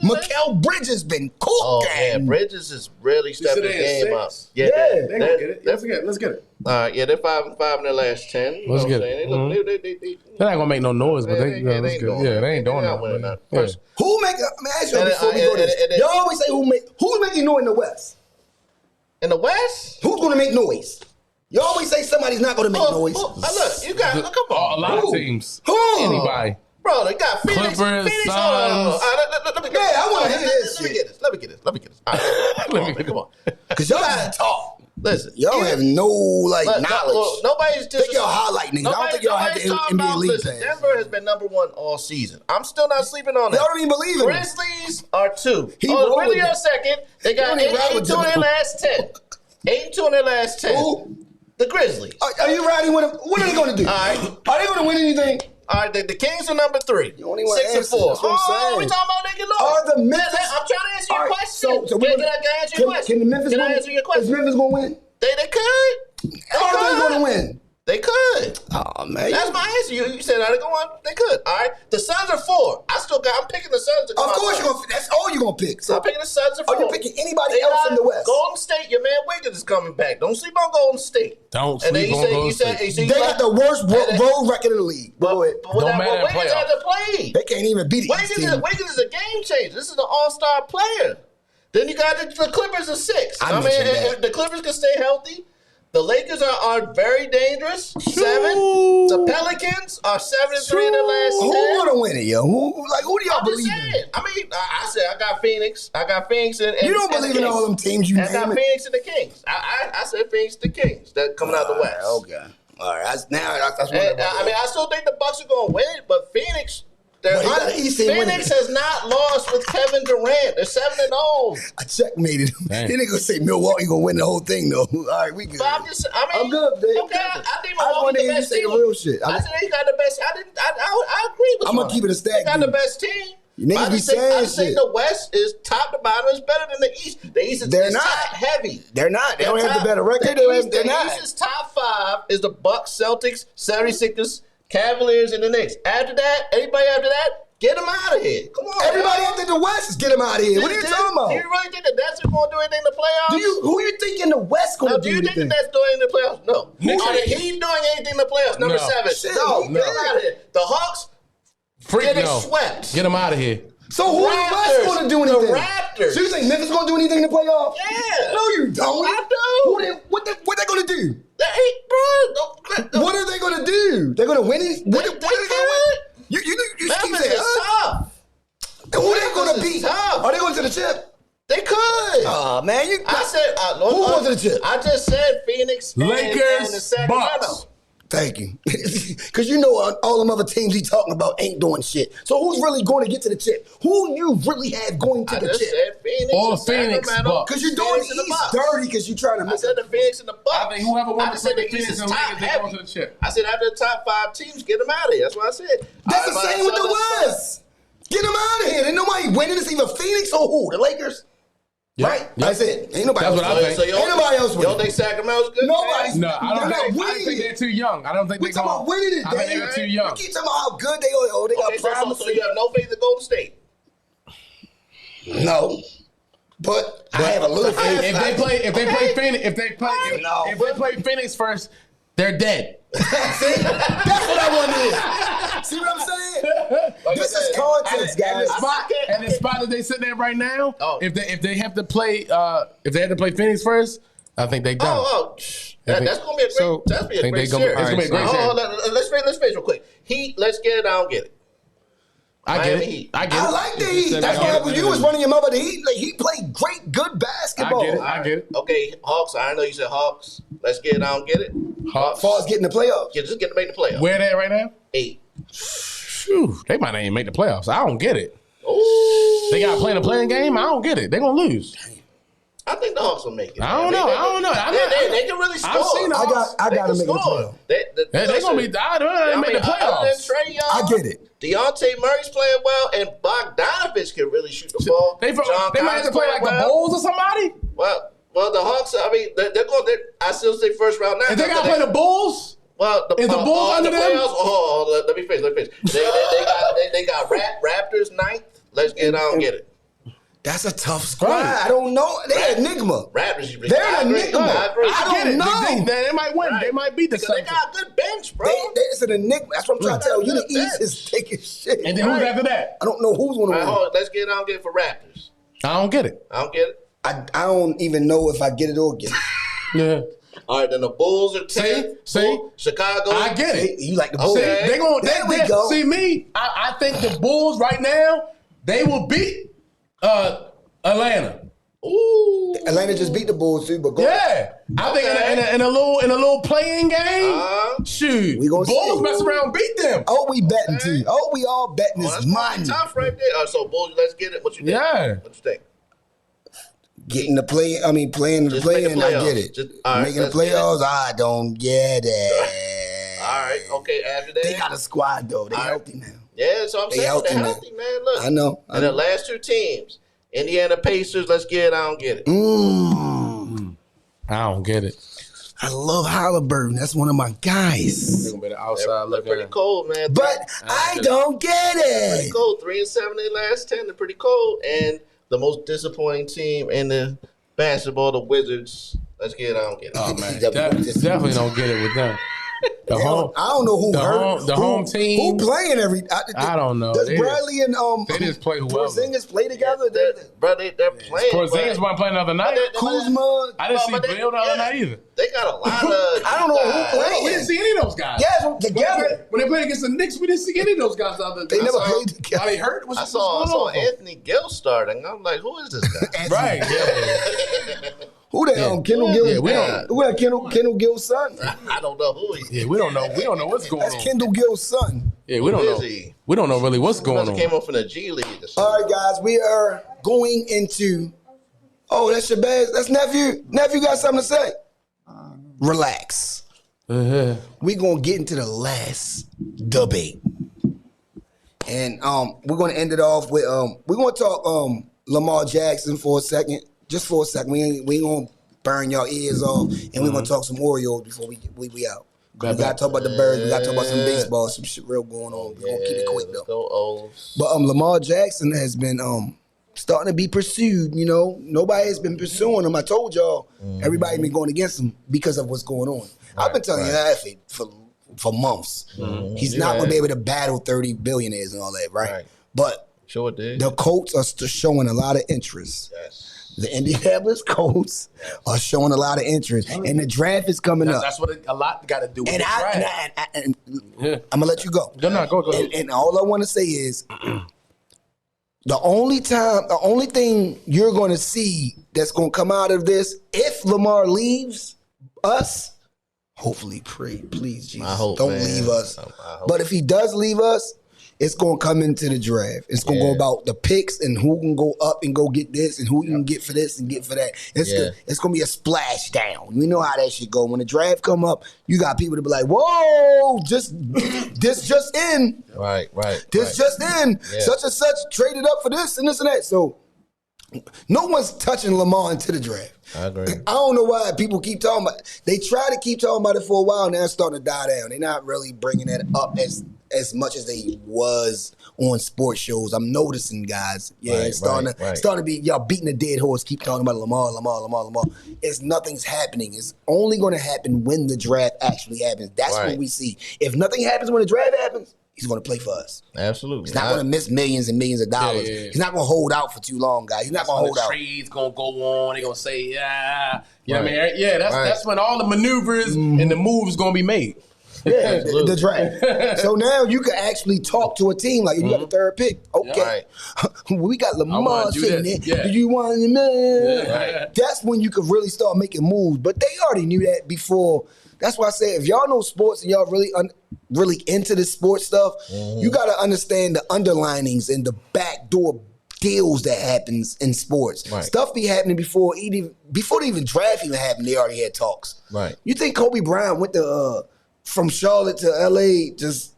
Mikal Bridges been cooking. Oh man, Bridges is really stepping the they at game up. 6? Yeah, Yeah. They gonna get it. Let's get it. All right, yeah, they're 5-5 in their last 10. You Let's know get what I'm it. saying? They They're not gonna make no noise, but they ain't let's get doing it. Yeah, they ain't doing They're not winning that. that. Yeah. First, Who make? Let me ask you And- before we go and- this. and- Y'all always say who's making noise in the West? in the West? Who's gonna make noise? You always say somebody's not gonna make noise. Look, you got look, come A on. lot Who? of teams. Who? Anybody. Bro, they got Phoenix. Clippers, Phoenix, Suns. hold on. All right, let me Yeah, I wanna hear this Let me shit. get this. Let me get this. All right, Let me get come on. Cause y'all just talk. Listen, Y'all have no Look, knowledge. well, nobody's just Think y'all highlight niggas. I don't think y'all have the NBA league Listen, pass. Denver has been number 1 all season. I'm still not sleeping on Y'all that. don't even believe in it. Grizzlies are 2. He Oh, rolled Grizzlies with are them. second. They got He only rolled 8-2 with in them. their last 10. 8-2 in their last 10. Who? The Grizzlies. Are you riding with them? What are they gonna do? All right. Are they gonna win anything? All right, the Kings are number 3. You only want 6 and answers. 4. That's what I'm saying. We talking about nigga low. Are the Memphis? I'm trying to answer your All right, question. So Can I answer your question? Can the Memphis Can win? I answer your Is question? Memphis gonna win? They could. Are they gonna win? They could. Oh man, That's my answer. You said they could. All right. The Suns are 4. I'm picking the Suns to come of out course first. you're gonna. That's all you're gonna pick. So I'm picking the Suns. are you picking anybody else in the West? Golden State. Your man Wiggins is coming back. Don't sleep on Golden State. Don't And then sleep you on said Golden State. They got the worst road record in the league. Go ahead. Don't matter in Wiggins had to play. They can't even beat it. Wiggins is a game changer. This is an all-star player. Then you got the Clippers are 6. I mean, mentioned that. if the Clippers can stay healthy, the Lakers are very dangerous. 7. The Pelicans are 7-3 in their last 10. Who gonna win it, yo? Who do y'all I'm just believe in? saying. I mean, I said I got Phoenix. I got Phoenix and You don't and believe the in Kings. all them teams you I got name it? Phoenix and the Kings. I said Phoenix and the Kings that coming out the West. Okay. All right. That's what And, I mean, I still think the Bucks are going to win it, but Phoenix. But he got an East team winning. Phoenix has not lost with Kevin Durant. They're 7-0. I checkmated him. Dang. Then they gonna say Milwaukee gonna win the whole thing though. All right, we good. But I'm good, Dave. Okay, I think I just wanted Milwaukee's to the hear you best say the team. real shit. I said they got the best. I agree with you. I'm gonna keep it a stack, They got the dude. best team. You niggas I be just think saying shit. the West is top to bottom is better than the East. The East is They're not. top heavy. They're not. They don't have the top- better record. They're The not. East's top 5 is the Bucks, Celtics, 76ers, Cavaliers, and the Knicks. After that, anybody after that, get them out of here. Come on. Everybody man. after the West is get them out of here. What are you talking Do about? you really think that that's going to do anything in the playoffs? Who you think in the West gonna Now, do do you think anything? that that's doing anything in the playoffs? No. Knicks Are are- the Heat doing anything in the playoffs? Number No. 7. Shit, No. no. Get them out of here. The Hawks, getting swept. Get them out of here. So who in the West Raptors. gonna do The anything? Raptors. So you think Memphis gonna do anything in the playoffs? Yeah. No, you don't. I do. What they gonna do? Bro, What are they gonna do? They're gonna win it? What are they gonna win? You keep Memphis saying, is tough. And who they Memphis gonna is beat? tough. Are they going to the chip? They could. Oh man, I said, who going to the chip? I just said Phoenix, Lakers, and the Sacramento. Bucks. Thank you. Because you know all them other teams he talking about ain't doing shit. So who's really going to get to the chip? Who you really have going to I the just chip? said Phoenix. Or and Phoenix, Sacramento. Bucks. Because you're doing Phoenix the and the East Bucks. dirty because you're trying to I make said the Phoenix and the Bucks. I think whoever won I just said between the the East Phoenix is and top Lakers, they going heavy. to the chip. I said after the top 5 teams, get them out of here. That's what I said. That's All the right, same with so the let's- West. Get them out of here. Ain't nobody winning. It's either Phoenix or who? The Lakers? Yep. Right? Yep. That's it. Ain't nobody That's else what I winning. think. So you Ain't nobody else You don't winning. think Sacramento's good? Nobody's No, I don't They're think. not I think winning they're it. too young. I don't think We they're talking about going. winning it, I think Dave. they're too young. We keep talking about how good they are. Oh, they got Okay, so promise. you have no faith in Golden State. No. But I have a little faith. If they play Phoenix, if they play Phoenix first, they're dead. See? That's what I want to hear. See what I'm saying? This is context, guys. And the spot that they sit there right now, Oh. if they have to play Phoenix first, I think they done. That's gonna be a great. So, That's gonna be a think great they gonna- series. it's gonna be a great series. Let's face real quick. Let's get it. I don't get it. I get Miami it. Heat. I get I it. like the Heat. said That's I what get happened. it. You was running your mother. The Heat, like he played great, good basketball. I get it. All right. Okay, Hawks. I know you said Hawks. Let's get it. I don't get it. Hawks. As far as getting the playoffs. Yeah, just get to make the playoffs. Where they at right now? 8. Phew, they might not even make the playoffs. I don't get it. Ooh. They got to play a playing game. I don't get it. They're gonna lose. I think the Hawks will make it. I don't know. They can really score. I've seen the Hawks. I got to They make can the score. playoffs. They're gonna be. They make the Other than playoffs. Trae Young, I get it. Deontay Murray's playing well, and Bogdanovich can really shoot the ball. They might have to Collins play like playing the Bulls or somebody. Well, the Hawks. I mean, they're going. I still say first round now. If they got to play the Bulls, Well, Is the Bulls under them? Playoffs, let me finish. They got Raptors 9th. Let's get it. I don't get it. That's a tough squad. Right. I don't know. They're an enigma. Raptors. They're I an agree. enigma. I agree. I get it. don't know. They might win. Right. They might beat the Because they Celtics. got a good bench, bro. It's an enigma. That's what I'm trying to tell you. The Good East bench. is taking shit. And then who's after that? I don't know who's going to All right, win. hold on. Let's get it. I don't get it for Raptors. I don't get it. I don't get it. I don't even know if I get it or get it. Yeah. All right, then the Bulls are 10. See? Chicago. I get it. You like the Bulls. Okay. They gonna, There we go. See me? I think the Bulls right now, they will beat Atlanta. Ooh. Atlanta just beat the Bulls too, but go. Yeah. I think in a little playing game, shoot. We gonna Bulls see. mess around and beat them. Oh, we betting too. Oh, we all betting That's this gonna money. be tough right there. So Bulls, let's get it. What you think? Yeah. What you think? Getting the play, playing the Just play, make the and I playoffs. get it. Just- all right, Making the let's get it. playoffs, I don't get it. All right. Okay. After that, They got a squad though. They All right. healthy now. yeah. So I'm They saying healthy they're now. healthy, man. Look, I know. And the last two teams, Indiana Pacers. Let's get it. I don't get it. Mm. I don't get it. I love Halliburton. That's one of my guys. They're gonna be the outside They're pretty looking. cold, man. But I don't get Pretty it. cold. 3-7 their last 10. They're pretty cold. And the most disappointing team in the basketball, the Wizards. Let's get it. I don't get it. Oh man, definitely don't get it with them. The I home, don't know who hurt. the home team. Who playing every? I don't know. Does They Bradley and they just play whoever. Porzingis play together? They're playing. Porzingis but- wasn't playing the other night. Kuzma. I didn't see but they- Bill the other yeah. night either. They got a lot of. I don't know who playing. We didn't see any of those guys. Yeah, together. When they played against the Knicks, we didn't see any of those guys. They never saw- played together. Are they hurt? I saw Anthony Gill starting. I'm like, who is this guy? Right. Yeah. Who the hell? Kendall Gill. Yeah, we don't- Who that? Kendall Gill's son. I don't know who he is. Yeah, we don't know. We don't know what's going That's on. Kendall Gill's son. Yeah, we don't Who know. is he? We don't know really what's going Must have came on. up from the G League or something. All right, guys, we are going into. Oh, that's Shabazz. That's nephew. Nephew got something to say. Relax. We gonna get into the last debate, and we're gonna end it off with we're gonna talk Lamar Jackson for a second, just for a second. We ain't gonna burn y'all ears off, and we're gonna talk some Orioles before we out. We gotta talk about the Birds. We gotta talk about some baseball, some shit real going on. We're gonna keep it quick though. Go O's. But Lamar Jackson has been starting to be pursued. You know, nobody has been pursuing him. I told y'all, everybody been going against him because of what's going on. I've been telling you that for months. He's not going to be able to battle 30 billionaires and all that, right? But Sure did. the Colts are still showing a lot of interest. Yes. The Indianapolis Colts are showing a lot of interest, and the draft is coming up. That's what a lot got to do with And the draft. I'm gonna let you go. No, go ahead. And all I want to say is, the only thing you're going to see that's going to come out of this, if Lamar leaves us, hopefully, please, Jesus, I hope, don't man. leave us. I hope. But if he does leave us, it's going to come into the draft. It's going to go about the picks and who can go up and go get this and who you can get for this and get for that. It's going to be a splash down. You know how that shit go. When the draft come up, you got people to be like, whoa, this just in. Right. This just in. Yeah. Such and such traded up for this and this and that. So no one's touching Lamar into the draft. I agree. I don't know why people keep talking about it. They try to keep talking about it for a while. Now it's starting to die down. They're not really bringing that up as much as they was on sports shows. I'm noticing, guys. Yeah, Right, it's starting to be y'all beating a dead horse. Keep talking about Lamar. It's nothing's happening. It's only going to happen when the draft actually happens. That's what we see. If nothing happens when the draft happens, he's going to play for us. Absolutely. He's not going to miss millions and millions of dollars. Yeah. He's not going to hold out for too long, guys. He's not going to hold out. Trades gonna go on. They're gonna say, you know what I mean? Right. Yeah, that's when all the maneuvers and the moves gonna be made. Yeah, the draft. So now you can actually talk to a team like you got the third pick. Okay, we got Lamar sitting there. Yeah. Do you want him? Right. That's when you could really start making moves. But they already knew that before. That's why I say if y'all know sports and y'all really into this sports stuff, you got to understand the underlinings and the backdoor deals that happens in sports. Right. Stuff be happening before the even draft even happened. They already had talks. Right. You think Kobe Bryant went to from Charlotte to LA just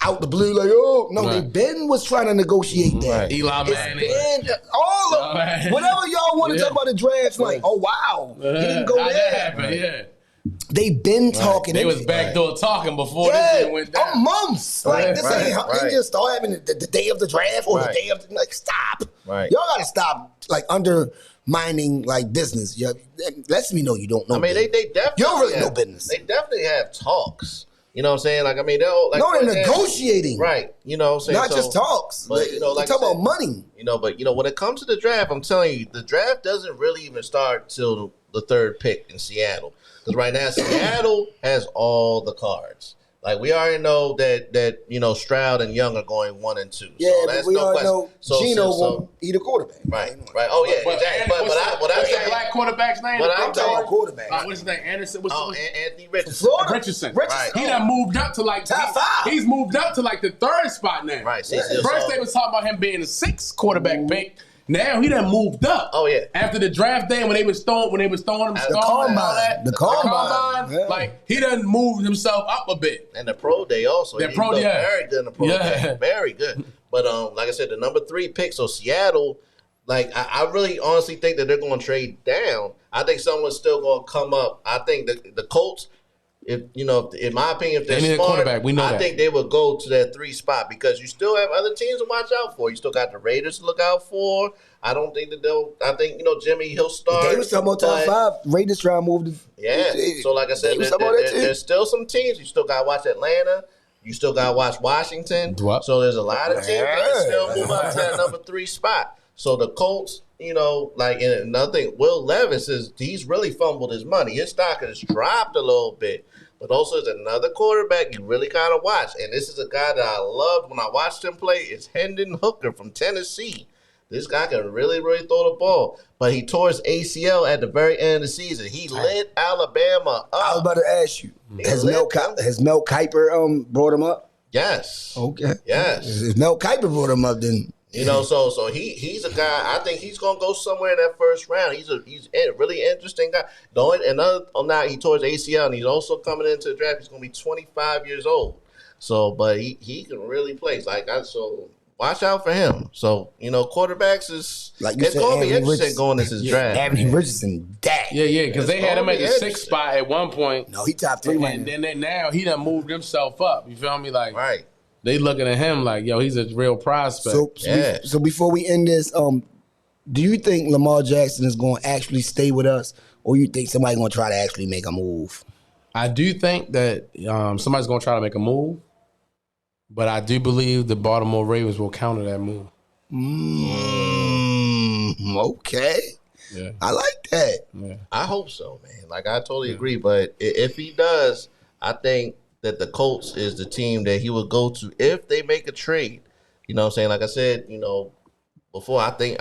out the blue like, oh no, Right. Ben was trying to negotiate that. Right. Eli Manning. All of whatever y'all want to talk about the draft, like, oh wow, he didn't go That there. happened, yeah. They been talking. They was backdoor talking before this shit went down. Months. Like this ain't Right. they just start having the day of the draft or the day of the, like stop. Right. Y'all gotta stop like undermining like business. Yeah, that lets me know you don't know. I mean, they definitely. You don't really have, know business. They definitely have talks. You know what I'm saying? Like, I mean, they'll like. No, they're for example, negotiating. Right. You know what I'm saying? Not just talks. But, you know, like they talk I said, about money. You know, but, you know, when it comes to the draft, I'm telling you, the draft doesn't really even start till the third pick in Seattle. Because right now, Seattle has all the cards. Like, we already know that you know, Stroud and Young are going 1 and 2. Yeah, so but that's we no already question. know Geno won't be the quarterback. Right. Oh, yeah, exactly. But what I'm What's the saying, black quarterback's name? But I'm talking about quarterback. What's his name? Anderson? What's Anthony Richardson. Florida. Richardson. Right. He done moved up to like Top 5. He's moved up to like the third spot now. Right. See, First they was talking about him being the 6th quarterback pick. Now he done moved up. Oh, yeah. After the draft day when they was throwing him the stone and all combine. that. The combine. Yeah. Like he done moved himself up a bit. And the pro day also. The He pro looked day. very good in the pro day. Very good. But like I said, the number 3 pick, so Seattle, like I really honestly think that they're going to trade down. I think someone's still going to come up. I think the Colts, if you know, in my opinion, if they're They need a smart, quarterback. We know I that. think they would go to that 3 spot because you still have other teams to watch out for. You still got the Raiders to look out for. I don't think that they'll. I think Jimmy, he'll start. They was talking about top 5. Raiders trying to move the. Yeah. So like I said, there's still some teams. You still got to watch Atlanta. You still got to watch Washington. What? So there's a lot of teams that can still move up to that number 3 spot. So the Colts, like, and another thing, Will Levis he's really fumbled his money. His stock has dropped a little bit. But also, there's another quarterback you really got to watch. And this is a guy that I loved when I watched him play. It's Hendon Hooker from Tennessee. This guy can really, really throw the ball. But he tore his ACL at the very end of the season. He lit Alabama up. I was about to ask you, has Mel Kiper brought him up? Yes. Okay. Yes. If Mel Kiper brought him up, then so he's a guy. I think he's gonna go somewhere in that first round. He's a really interesting guy. He tore his ACL, and he's also coming into the draft. He's gonna be 25 years old. So, but he can really play. So watch out for him. So quarterbacks is like you it's said, gonna be Anthony interesting Richardson. going into this draft. Anthony Richardson, that. Yeah, because they had him at the 6th spot at one point. No, he top 3 right And now. then now he done moved himself up. You feel me? Like, Right. they looking at him like, yo, he's a real prospect. So before we end this, do you think Lamar Jackson is going to actually stay with us, or you think somebody's going to try to actually make a move? I do think that somebody's going to try to make a move, but I do believe the Baltimore Ravens will counter that move. Okay. Yeah. I like that. Yeah. I hope so, man. Like, I totally agree. But if he does, I think that the Colts is the team that he will go to if they make a trade. You know what I'm saying? Like I said, before, I think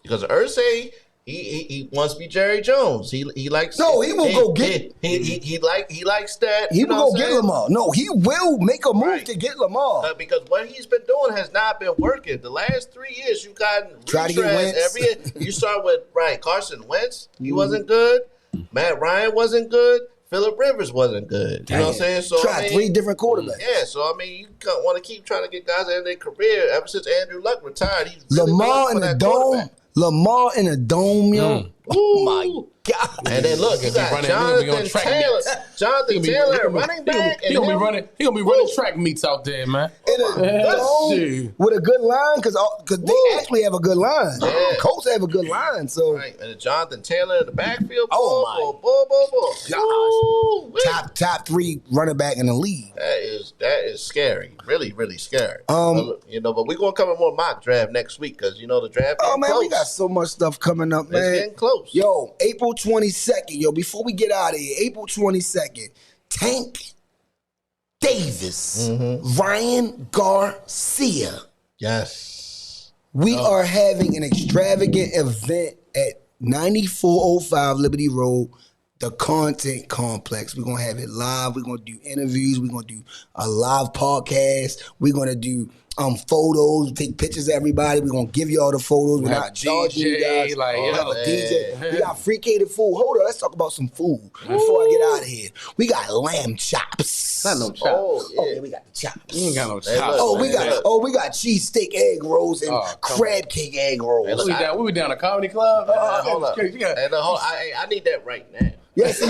because Irsay, he wants to be Jerry Jones. He likes. No, he will go get. He likes that. He will go get saying? Lamar. No, he will make a move Right. to get Lamar. Because what he's been doing has not been working. The last 3 years, you've gotten Try to get retreads Wentz. every year. You start with Carson Wentz. He wasn't good. Matt Ryan wasn't good. Phillip Rivers wasn't good. You know what I'm saying? So Try 3 different quarterbacks. Yeah, so you want to keep trying to get guys in their career. Ever since Andrew Luck retired, he's really Lamar been in for the that dome. quarterback. Lamar in a dome, yo. Oh my God. And then look, you got Jonathan Taylor. Jonathan Taylor, running back. He gonna be running track meets out there, man. In a dome with a good line, because they actually have a good line. Yeah. Colts have a good line, so Right, and Jonathan Taylor in the backfield. Oh, Gosh. top 3 running back in the league. That is scary. Really, really scary. But we're gonna cover more mock draft next week because the draft. Oh man, close. we got so much stuff coming up, man. It's getting close. Yo, April 22nd. Yo, before we get out of here, April 22nd, Tank Davis, Ryan Garcia. Yes. We are having an extravagant event at 9405 Liberty Road, the Content Complex. We're going to have it live. We're going to do interviews. We're going to do a live podcast. We're going to do photos, take pictures of everybody. We're going to give you all the photos. We're not charging you guys. We have a DJ. We got free catered food. Hold on, let's talk about some food before I get out of here. We got lamb chops. Not no chops. Oh, yeah. We got the chops. You ain't got no Hey, chops. look, we got cheesesteak egg rolls and crab cake egg rolls. Hey, look, We down a comedy club. Hold up. I need that right now. Yes,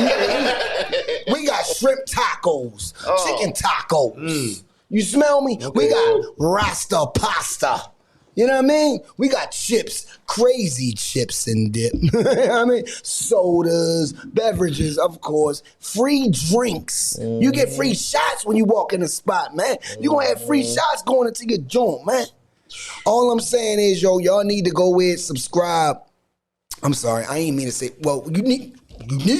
we got shrimp tacos, chicken tacos. You smell me? Okay. We got Rasta pasta. You know what I mean? We got chips, crazy chips and dip. You know what I mean? Sodas, beverages, of course, free drinks. You get free shots when you walk in the spot, man. You're going to have free shots going into your joint, man. All I'm saying is, y'all need to go in, subscribe. I'm sorry, I ain't mean to say, well, you need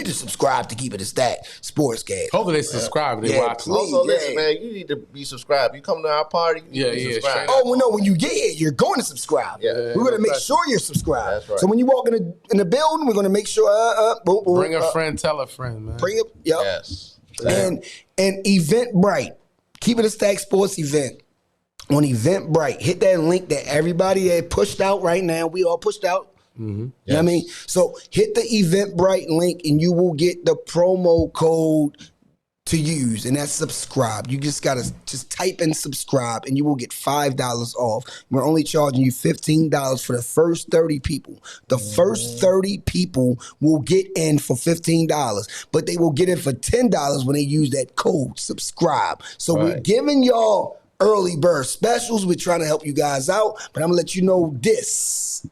to subscribe to keep it a stack. Sportscast. Hopefully they subscribe. They watch. Please, also, listen, man, you need to be subscribed. You come to our party, you need to subscribe. Oh, well, no, when you get here, you're going to subscribe. Yeah. We're going to make sure you're subscribed. That's right. So when you walk in the building, we're going to make sure. Bring a friend, tell a friend, man. Bring it. Yep. Yes. And Eventbrite. Keep it a stack sports event. On Eventbrite, hit that link that everybody had pushed out right now. We all pushed out. You know what I mean? So hit the Eventbrite link and you will get the promo code to use, and that's subscribe. You just gotta just type in subscribe, and you will get $5 off. We're only charging you $15 for the first 30 people. The first 30 people will get in for $15, but they will get in for $10 when they use that code subscribe. So we're giving y'all early bird specials. We're trying to help you guys out, but I'm gonna let you know this.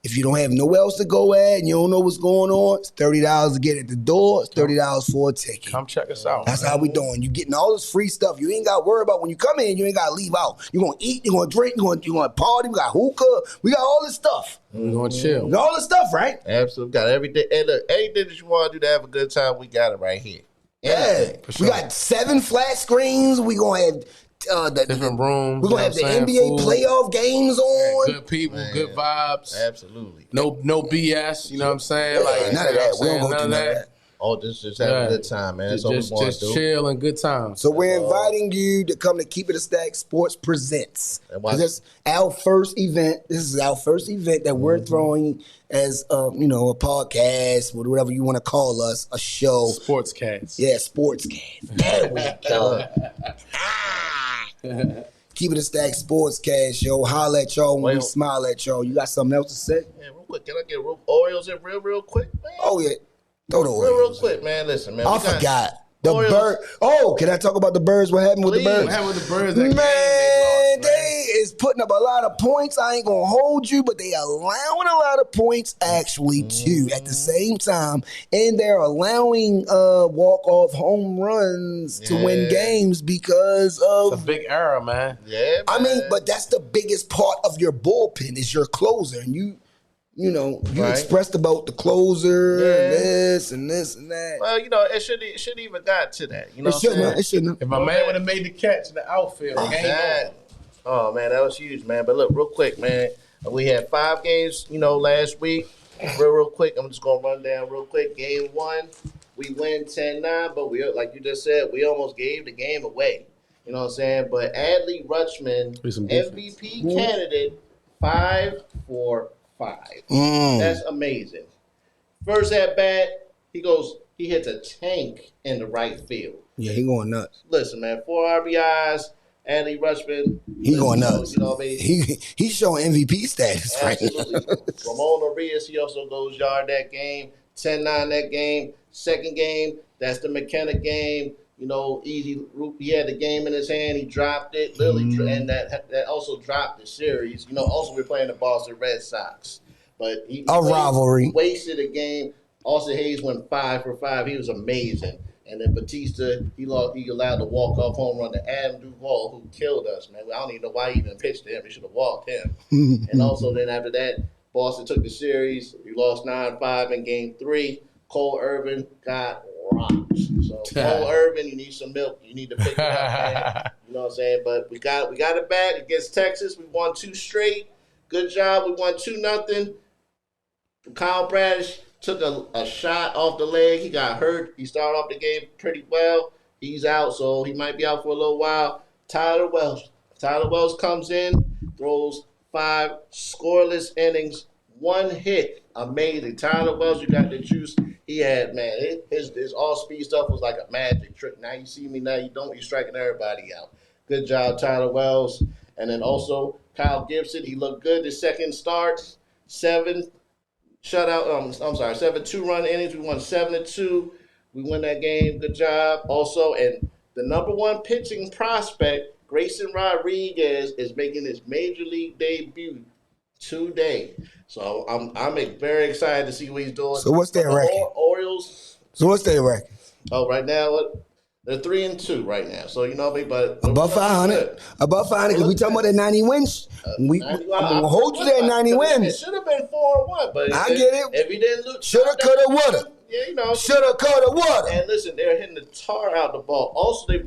If you don't have nowhere else to go at and you don't know what's going on, it's $30 to get at the door. It's $30 for a ticket. Come check us out. That's how we doing. You getting all this free stuff. You ain't got to worry about when you come in. You ain't got to leave out. You gonna eat. You gonna drink. You gonna party. We got hookah. We got all this stuff. We gonna chill. We got all this stuff, right? Absolutely, got everything. And look, anything that you want to do to have a good time, we got it right here. Yeah, sure. We got 7 flat screens. We gonna have Different rooms. We're gonna have the NBA playoff games on. Good people, good vibes. Absolutely. No BS. You know what I'm saying? Like none of that. We don't go through none of that. Oh, just have a good time, man. That's all we want to do. Just chill and good time. So we're inviting you to come to Keep It a Stack Sports Presents. This is our first event. This is our first event that we're throwing as a podcast, whatever you want to call us, a show. Sportscast. Yeah, Sportscast. There we go. Keep It a Stack Sportscast show. Holla at y'all when we smile at y'all. You got something else to say? Yeah, real quick. Can I get Orioles in real quick, man? Oh, yeah. Throw the Orioles. Real quick, man. Listen, man. I forgot. The bird. Oh, can I talk about the birds? What happened with the birds? What happened with the birds? Man, they is putting up a lot of points. I ain't gonna hold you, but they allowing a lot of points actually too at the same time, and they're allowing walk-off home runs to win games because of it's a big error, man. Yeah, man. I mean, but that's the biggest part of your bullpen is your closer, and you expressed about the closer and this and that. Well, it shouldn't even got to that. You know, it shouldn't. If my man would have made the catch in the outfield, game on. Oh man, that was huge, man. But look, real quick, man. We had 5 games, last week. Real quick, I'm just gonna run down real quick. Game 1, we win 10-9, but we, like you just said, we almost gave the game away. You know what I'm saying? But Adley Rutschman, MVP candidate, 5 for 5. That's amazing. First at bat, he hits a tank in the right field. Yeah, he going nuts. Listen, man, 4 RBIs. Adley Rutschman, he going nuts. You know what I mean? He's showing MVP status right now. Ramon Arias, he also goes yard that game. 10-9 that game. Second game, that's the McKenna game. Easy. He had the game in his hand. He dropped it. Literally, and that also dropped the series. Also we're playing the Boston Red Sox, but he rivalry wasted a game. Austin Hayes went 5 for 5. He was amazing. And then Batista, he allowed the walk-off home run to Adam Duvall, who killed us, man. I don't even know why he even pitched to him. He should have walked him. And also then after that, Boston took the series. We lost 9-5 in Game 3. Cole Irvin got rocked. So Cole Irvin, you need some milk. You need to pick it up, man. You know what I'm saying? But we got it back against Texas. We won 2 straight. Good job. We won 2-0. Kyle Bradish took a shot off the leg. He got hurt. He started off the game pretty well. He's out, so he might be out for a little while. Tyler Wells comes in, throws 5 scoreless innings, 1 hit. Amazing. Tyler Wells, you got the juice. He had, man, his all-speed stuff was like a magic trick. Now you see me, now you don't. You're striking everybody out. Good job, Tyler Wells. And then also Kyle Gibson. He looked good the second start. 7 2-run innings. We won 7-2. We win that game. Good job. Also, and the number 1 pitching prospect, Grayson Rodriguez, is making his major league debut today. So I'm very excited to see what he's doing. So what's their record? Orioles. So what's their record? Oh, right now they're 3-2 right now. So but above 500. Above 500 because we talking about that 90 wins. I'm gonna hold you to that 90 wins. It should have been 4-1, but I get it. If he didn't lose, shoulda, coulda, woulda. Yeah, shoulda, coulda, woulda. And listen, they're hitting the tar out the ball. Also, they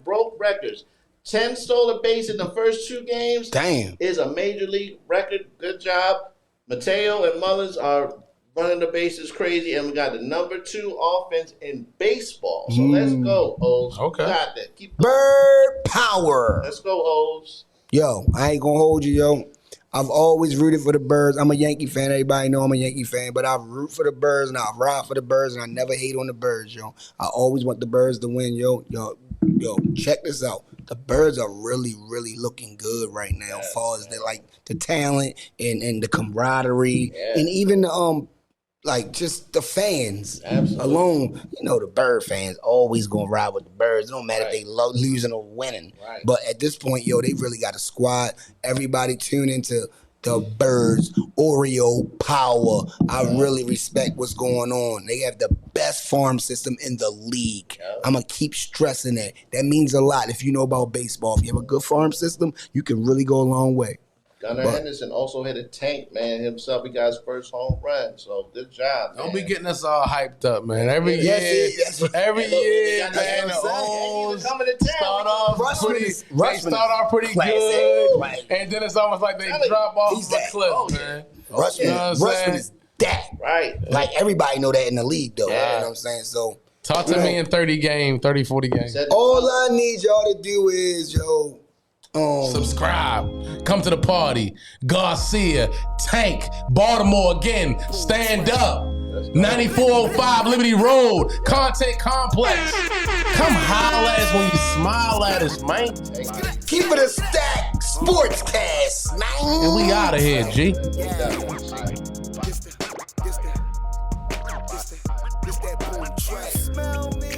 broke records. 10 stolen base in the first 2 games. Damn, is a major league record. Good job. Mateo and Mullins are running the bases crazy, and we got the number 2 offense in baseball. So let's go, O's. Okay. Got that. Keep bird power. Let's go, O's. Yo, I ain't gonna hold you, yo. I've always rooted for the Birds. I'm a Yankee fan. Everybody know I'm a Yankee fan, but I root for the Birds and I ride for the Birds and I never hate on the Birds, yo. I always want the Birds to win, yo. Check this out. The Birds are really, really looking good right now as far as the talent and the camaraderie and even the just the fans alone. You know, the Bird fans always gonna ride with the Birds. It don't matter if they losing or winning. Right. But at this point, yo, they really got a squad. Everybody tune into the Birds, Oreo power. I really respect what's going on. They have the best farm system in the league. I'm going to keep stressing that. That means a lot if you know about baseball. If you have a good farm system, you can really go a long way. Gunnar Henderson also hit a tank, man, himself. He got his first home run, so good job, man. Don't be getting us all hyped up, man. Every year, man, the O's start off pretty good, and then it's almost like they drop off the cliff, man. Rushman is that. Right. Like, everybody know that in the league, though. Yeah. You know what I'm saying? So talk to me in 30 games, 30, 40 games. All I need y'all to do is, subscribe. Come to the party. Garcia, Tank, Baltimore again. Stand up. 9405 Liberty Road. Content Complex. Come holler at us when you smile at us, man. Keep it a stack. Sportscast, man. And we out of here, G. This that boom track. Smell me.